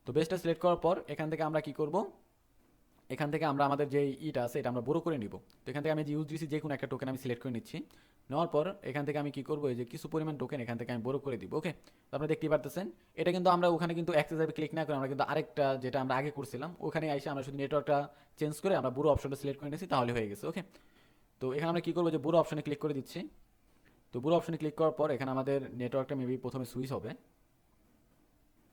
তো বেসটা সিলেক্ট করার পর এখান থেকে আমরা কি করব, এখান থেকে আমরা আমাদের যে ইটা আছে এটা আমরা বড় করে নিব। তো এখান থেকে আমি যে ইউএসডিসি যে কোনো একটা টোকেন আমি সিলেক্ট করে নিচ্ছি। নেওয়ার পর এখান থেকে আমি কি করবো, এই যে কিছু পরিমাণ টোকেন এখান থেকে আমি বড় করে দিব। ওকে, তো আপনারা দেখতেই পারতেছেন এটা কিন্তু আমরা ওখানে কিন্তু অ্যাক্সেস অ্যাপে ক্লিক না করে আমরা কিন্তু আরেকটা যেটা আমরা আগে করছিলাম ওখানে এসে আমরা শুধু নেটওয়ার্কটা চেঞ্জ করে আমরা বুড়ো অপশনটা সিলেক্ট করে নিয়েছি, তাহলে হয়ে গেছে। ওকে, তো এখানে আমরা কি করবো, যে বুড়ো অপশনে ক্লিক করে দিচ্ছি। তো বুড়ো অপশনে ক্লিক করার পর এখানে আমাদের নেটওয়ার্কটা মেবি প্রথমে সুইচ হবে।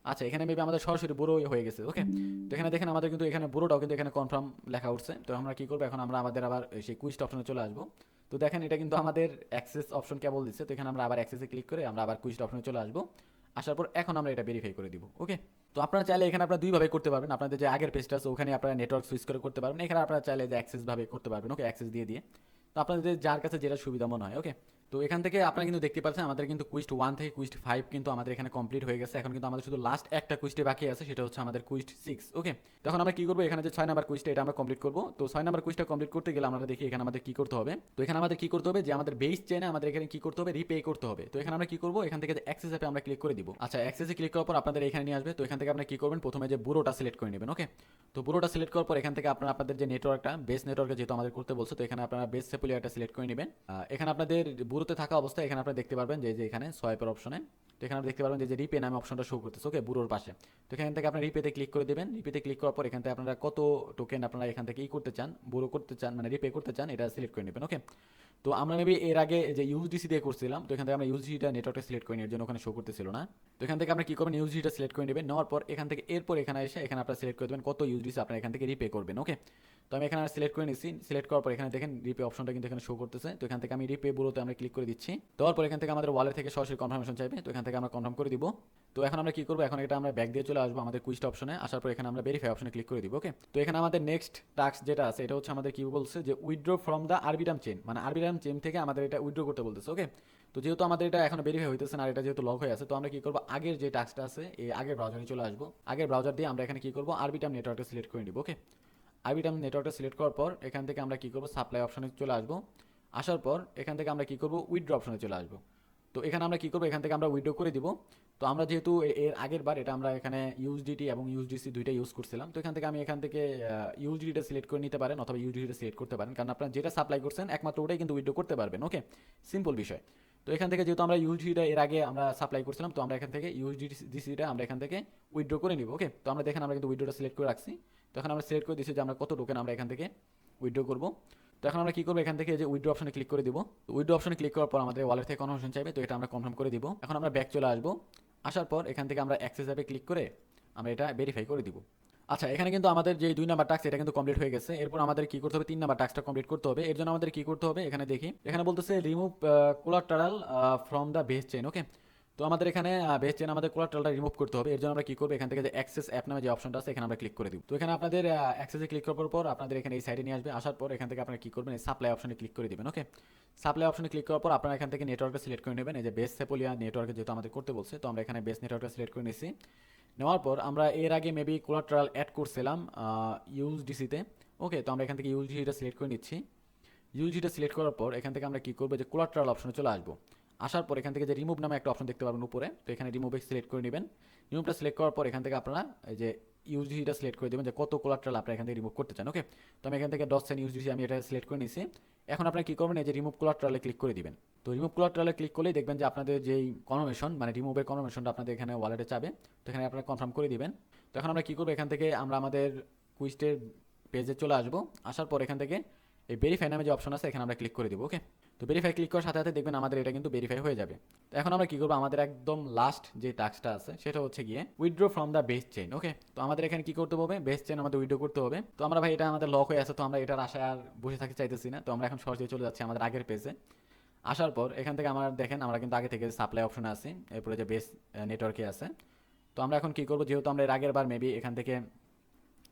আচ্ছা, এখানে মেবি আমাদের সরাসরি বুড়ো হয়ে গেছে। ওকে, তো এখানে দেখেন আমাদের কিন্তু এখানে বুড়োটাও কিন্তু এখানে কনফার্ম লেখা উঠছে। তো আমরা কি করবো, এখন আমরা আমাদের আবার সেই কুইস্ট অপশনে চলে আসবো। তো দেখেন এটা কিন্তু আমাদের অ্যাক্সেস অপশন কেবল দিচ্ছে। তো এখানে আমরা আবার অ্যাক্সেসে ক্লিক করে আমরা আবার কুইস্ট অপশনে চলে আসবো। আসার পর এখন আমরা এটা ভেরিফাই করে দিব। ওকে, তো আপনারা চাইলে এখানে আপনারা দুইভাবে করতে পারবেন। আপনাদের যে আগের পেজটা আছে ওখানে আপনারা নেটওয়ার্ক সুইচ করে করতে পারবেন। এখানে আপনারা চাইলে যে অ্যাক্সেস ভাবে করতে পারবেন। ওকে, অ্যাক্সেস দিয়ে দিয়ে তো আপনাদের যার কাছে যেটা সুবিধা মনে হয়। ওকে, তো এখান থেকে আপনারা কিন্তু দেখতে পাচ্ছেন আমাদের কিন্তু কুইস্ট 1 থেকে কুইস্ট 5 কিন্তু আমাদের এখানে কমপ্লিট হয়ে গেছে। এখন কিন্তু আমাদের শুধু লাস্ট একটা কুইস্টে বাকি আছে, সেটা হচ্ছে আমাদের কুইস্ট 6। ওকে, তখন আমরা কি করবো, এখানে যে 6 নাম্বার কুইস্টটা এটা আমরা কমপ্লিট করবো। তো 6 নাম্বার কুইস্টটা কমপ্লিট করতে গেলে আমরা দেখি এখানে আমাদের কি করতে হবে। তো এখানে আমাদের কি করতে হবে, যে আমাদের বেস চেনে আমাদের এখানে কি করতে হবে, রিপে করতে হবে। তো এখানে আমরা কি করবো, এখান থেকে যে অ্যাক্সেস অ্যাপে আমরা ক্লিক করে দিব। আচ্ছা, অ্যাক্সেসে ক্লিক করার পর আপনাদের এখানে নিয়ে আসবে। তো এখান থেকে আপনারা কি করবেন, প্রথমে যে বুড়োটা সিলেক্ট করে নেবেন। ওকে, তো বুড়োটা সিলেক্ট করার পর এখান থেকে আপনারা আপনাদের যে নেটওয়ার্কটা বেস নেটওয়ার্কে যেহেতু আমাদের করতে বলছে, তো এখানে আপনারা বেস সেপুলিয়ারটা সিলেক্ট করে নেবেন। এখানে আপনাদের বুড়োতে থাকা অবস্থায় এখানে আপনারা দেখতে পারবেন যে এখানে সোয়াইপের অপশনে তো এখানে আপনি দেখতে পারবেন যে রিপে নামে অপশনটা শো করতেছে, ওকে, বুড়োর পাশে। তো এখান থেকে আপনার রিপেতে ক্লিক করে দেবেন। রিপেতে ক্লিক করার পর এখান থেকে আপনারা কত টোকেন আপনারা এখান থেকে করতে চান, বুড়ো করতে চান, মানে রিপে করতে চান, এটা সিলেক্ট করে নেবেন, ওকে। তো আমরা মেবি এর আগে যে ইউএসডিসি দিয়ে করছিলাম, তো এখান থেকে আমরা ইউএসডিটা নেটওয়ার্কটা সিলেক্ট করে নেওয়ার জন্য ওখানে শো করতেছিল না। তো এখান থেকে আপনি কি করবেন, ইউএসডিটা সিলেক্ট করে নেবেন। নেওয়ার পর এখান থেকে এরপর এখানে এসে এখানে আপনারা সিলেক্ট করে দেবেন কত ইউএসডিসি আপনারা এখান থেকে রিপে করবেন, ওকে। তো আমি এখানে সিলেক্ট করে নিচ্ছি। সিলেক্ট করার পর এখানে দেখেন রিপে অপশনটা কিন্তু এখানে শো করতেছে। তো এখান থেকে আমি রিপে বুড়োতে আমরা ক্লিক করে দিচ্ছি। দেওয়ার পর এখান থেকে আমাদের ওয়ালেট থেকে সরাসরি কনফার্মেশন চাইবে, তো এখান থেকে আমরা কনফার্ম করে দিব। তো এখন আমরা কি করবো, এখন এটা আমরা ব্যাক দিয়ে চলে আসবো আমাদের কুইস্ট অপশনে। আসার পর এখানে আমরা ভেরিফাই অপশনে ক্লিক করে দিব, ওকে। তো এখানে আমাদের নেক্সট টাস্ক যেটা আছে এটা হচ্ছে আমাদের কি বলছে যে withdraw from the Arbitrum chain, মানে আরবিটাম চেইন থেকে আমাদের এটা উইথড্র করতে বলতেছে, ওকে। তো যেহেতু আমাদের এটা এখন ভেরিফাই হইতেছে না আর এটা যেহেতু লক হয়ে আছে, তো আমরা কি করবো, আগের যে টাস্কটা আছে এই আগের ব্রাউজারে চলে আসবো। আগের ব্রাউজার দিয়ে আমরা এখানে কি করবো, আরবিটাম নেটওয়ার্কটা সিলেক্ট করে নিব, ওকে। আরবিটাম নেটওয়ার্কটা সিলেক্ট করার পর এখান থেকে আমরা কি করবো, সাপ্লাই অপশনে চলে আসবো। আসার পর এখান থেকে আমরা কি করবো, উইথড্র অপশনে চলে আসবো। তো এখানে আমরা কি করবো, এখান থেকে আমরা উইথড্র করে দিব। তো আমরা যেহেতু এর আগের বার এটা আমরা এখানে ইউএসডিটি এবং ইউএসডিসি দুইটা ইউজ করছিলাম, তো এখান থেকে আমি এখান থেকে ইউএসডিটা সিলেক্ট করে নিতে পারেন অথবা ইউএসডিটা সিলেক্ট করতে পারেন, কারণ আপনারা যেটা সাপ্লাই করছেন একমাত্র ওটাই কিন্তু উইথড্র করতে পারবেন, ওকে। সিম্পল বিষয়। তো এখান থেকে যেহেতু আমরা ইউএসডিটা এর আগে আমরা সাপ্লাই করছিলাম, তো আমরা এখান থেকে ইউএসডিসিটা আমরা এখান থেকে উইথড্র করে নিব, ওকে। তো আমরা দেখেন আমরা কিন্তু উইথড্রটা সিলেক্ট করে রাখছি। তো এখন আমরা সিলেক্ট করে দিচ্ছি যে আমরা কত টোকেন আমরা এখান থেকে উইথড্র করবো। তো এখন আমরা কি করবো, এখান থেকে যে উইথড্র অপশনে ক্লিক করে দিব। উইথড্র অপশনে ক্লিক করার পর আমাদের ওয়ালেট থেকে কনফার্মেশন চাইবে, তো এটা আমরা কনফার্ম করে দিব। এখন আমরা ব্যাক চলে আসবো। আসার পর এখান থেকে আমরা অ্যাক্সেস অ্যাপে ক্লিক করে আমরা এটা ভেরিফাই করে দিব। আচ্ছা, এখানে কিন্তু আমাদের যে 2 নাম্বার টাস্ক এটা কিন্তু কমপ্লিট হয়ে গেছে। এরপর আমাদের কি করতে হবে, 3 নাম্বার টাস্কটা কমপ্লিট করতে হবে। এর জন্য আমাদের কি করতে হবে, এখানে দেখি এখানে বলতেছে remove collateral from the base chain, okay. তো আমাদের এখানে বেস চেইন আমাদের কোলাটারালটা রিমুভ করতে হবে। এর জন্য আমরা কি করবো, এখান থেকে যে অ্যাক্সেস অ্যাপ নামে যে অপশনটা আছে এখানে আমরা ক্লিক করে দিব। তো এখানে আপনাদের অ্যাক্সেসে ক্লিক করার পর আপনাদের এখানে এই সাইডে নিয়ে আসবে। আসার পর এখান থেকে আপনারা কি করবেন, এই সাপ্লাই অপশনে ক্লিক করে দিবেন, ওকে। সাপ্লাই অপশনে ক্লিক করার পর আপনারা এখান থেকে নেটওয়ার্কটা সিলেক্ট করে নেবেন। এই যে বেস সেপোলিয়া নেটওয়ার্কে যেহেতু আমাদের করতে বলছে, তো আমরা এখানে বেস নেটওয়ার্কটা সিলেক্ট করে নিচ্ছি। নেওয়ার পর আমরা এর আগে মেবি কোলাটারাল অ্যাড করছিলাম ইউএসডিসিতে, ওকে। তো আমরা এখান থেকে ইউএসডিটা সিলেক্ট করে নিচ্ছি। ইউএসডিটা সিলেক্ট করার পর এখান থেকে আমরা কি করবো, যে কোলাটারাল অপশনে চলে আসবো। আসার পর এখান থেকে যে রিমুভ নামে একটা অপশন দেখতে পারবেন উপরে, তো এখানে রিমুভে সিলেক্ট করে নেবেন। রিমুভটা সিলেক্ট করার পর এখান থেকে আপনারা এই যে ইউএসডিটা সিলেক্ট করে দেবেন যে কত কোলাটারাল আপনারা এখান থেকে রিমুভ করতে চান, ওকে। তো আমি এখান থেকে ডটসেন ইউএসডিসি আমি এটা সিলেক্ট করে নিয়েছি। এখন আপনারা কি করবেন, এই যে রিমুভ কোলাটারালে ক্লিক করে দিবেন। তো রিমুভ কোলাটারালে ক্লিক করলেই দেখবেন যে আপনাদের যেই কনফার্মেশন মানে রিমুভের কনফার্মেশনটা আপনাদের এখানে ওয়ালেটে চাবে, তো এখানে আপনারা কনফার্ম করে দিবেন। তো এখন আমরা কি করবো, এখান থেকে আমরা আমাদের কুইস্টের পেজে চলে আসবো। আসার পর এখান থেকে এই ভেরিফাই নামে যে অপশন আছে এখানে আমরা ক্লিক করে দিব, ওকে। তো ভেরিফাই ক্লিক করার সাথে সাথে দেখবেন আমাদের এটা কিন্তু ভেরিফাই হয়ে যাবে। তো এখন আমরা কি করবো, আমাদের একদম লাস্ট যে টাস্কটা আছে সেটা হচ্ছে গিয়ে withdraw from the base chain, okay. তো আমাদের এখানে কি করতে হবে, বেস চেইন আমাদের উইথড্র করতে হবে। তো আমরা ভাই এটা আমাদের লক হয়ে আছে, তো আমরা এটার আশায় আর বসে থাকতে চাইতেছি না। তো আমরা এখন সরাসরি চলে যাচ্ছি আমাদের আগের পেজে। আসার পর এখান থেকে আমরা দেখেন আমরা কিন্তু আগে থেকে সাপ্লাই অপশনে আছি, এরপরে যে বেস নেটওয়ার্কে আছে। তো আমরা এখন কি করবো, যেহেতু আমরা এর আগের বার মেবি এখান থেকে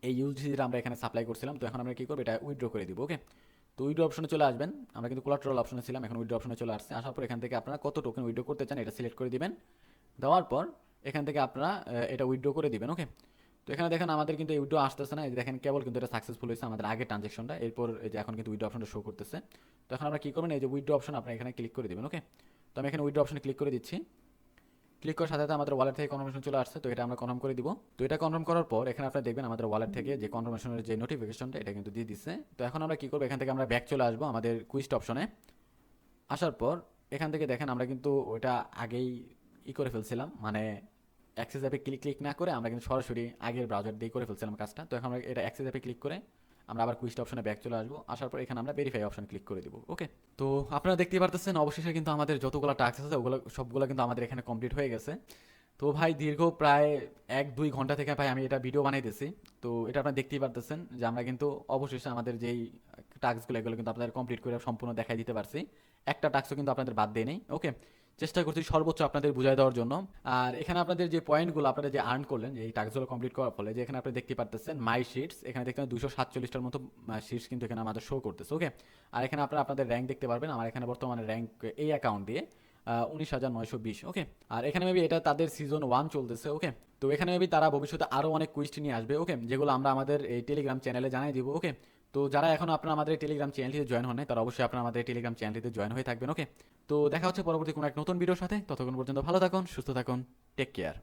এই ইউজিটা আমরা এখানে সাপ্লাই করছিলাম, তো এখন আমরা কি করবো, এটা উইথড্র করে দিব, ওকে। তো উইথড্র অপশনে চলে আসবেন। আমরা কিন্তু কোলাটারাল অপশনে ছিলাম, এখন উইথড্র অপশনে চলে আসছে। আসার পর এখান থেকে আপনারা কত টোকেন উইথড্র করতে চান এটা সিলেক্ট করে দিবেন। দেওয়ার পর এখান থেকে আপনারা এটা উইথড্র করে দিবেন, ওকে। তো এখানে দেখেন আমাদের কিন্তু এই উইথড্র আসতেছে না, এই যে দেখেন কেবল কিন্তু এটা সাকসেসফুল হয়েছে আমাদের আগের ট্রানজাকশনটা। এরপর এই যে এখন কিন্তু উইথড্র অপশনটা শো করতেছে। তো এখন আমরা কি করবেন, এই যে উইথড্র অপশন আপনারা এখানে ক্লিক করে দিবেন, ওকে। তো আমি এখানে উইথড্র অপশনে ক্লিক করে দিচ্ছি। ক্লিক করার সাথে সাথে আমাদের ওয়ালেট থেকে কনফার্মেশন চলে আসছে, তো এটা আমরা কনফার্ম করে দিব। তো এটা কনফার্ম করার পর এখানে আপনারা দেখবেন আমাদের ওয়ালেট থেকে যে কনফার্মেশনের যে নোটিফিকেশনটা এটা কিন্তু দিয়ে দিচ্ছে। তো এখন আমরা কি করবো, এখান থেকে আমরা ব্যাক চলে আসবো আমাদের কুইস্ট অপশনে। আসার পর এখান থেকে দেখেন আমরা কিন্তু ওইটা আগেই করে ফেলছিলাম, মানে অ্যাক্সেস অ্যাপে ক্লিক না করে আমরা কিন্তু সরাসরি আগের ব্রাউজার দিয়ে করে ফেলছিলাম কাজটা। তো এখন আমরা এটা অ্যাক্সেস অ্যাপে ক্লিক করে আমরা আবার কুইস্ট অপশনে ব্যাক চলে আসবো। আসার পর এখানে আমরা ভেরিফাই অপশন ক্লিক করে দিব, ওকে। তো আপনারা দেখতেই পারতেছেন অবশেষে কিন্তু আমাদের যতগুলো টাস্ক আছে ওগুলো সবগুলো কিন্তু আমাদের এখানে কমপ্লিট হয়ে গেছে। তো ভাই দীর্ঘ প্রায় 1-2 ঘন্টা থেকে ভাই আমি এটা ভিডিও বানাইতেছি। তো এটা আপনারা দেখতেই পারতেছেন যে আমরা কিন্তু অবশেষে আমাদের যেই টাস্কগুলো এগুলো কিন্তু আপনাদের কমপ্লিট করে সম্পূর্ণ দেখাই দিতে পারছি। একটা টাস্কও কিন্তু আপনাদের বাদ দিয়ে নেই, ওকে। চেষ্টা করছি সর্বোচ্চ আপনাদের বুঝাই দেওয়ার জন্য। আর এখানে আপনাদের যে পয়েন্টগুলো আপনারা যে আর্ন করলেন এই টাস্কগুলো কমপ্লিট করার ফলে, যে এখানে আপনি দেখতে পারতেছেন মাই শিটস, এখানে দেখতে 247টার মতো শিটস কিন্তু এখানে আমাদের শো করতেছে, ওকে। আর এখানে আপনারা আপনাদের র্যাঙ্ক দেখতে পারবেন। আমার এখানে বর্তমানে র্যাঙ্ক এই অ্যাকাউন্ট দিয়ে 19,920, ওকে। আর এখানে মেবি এটা তাদের সিজন 1 চলতেছে, ওকে। তো এখানে মেবি তারা ভবিষ্যতে আরও অনেক কুইস্ট নিয়ে আসবে, ওকে, যেগুলো আমরা আমাদের এই টেলিগ্রাম চ্যানেলে জানাই দিব, ওকে। তো যারা এখন আপনারা আমাদের টেলিগ্রাম চ্যানেলটিতে জয়েন হন তারা অবশ্যই আপনারা আমাদের টেলিগ্রাম চ্যানেলটিতে জয়েন হয়ে থাকবেন, ওকে। তো দেখা হচ্ছে পরবর্তী কোনো এক নতুন ভিডিওর সাথে। ততক্ষণ পর্যন্ত ভালো থাকুন, সুস্থ থাকুন, টেক কেয়ার।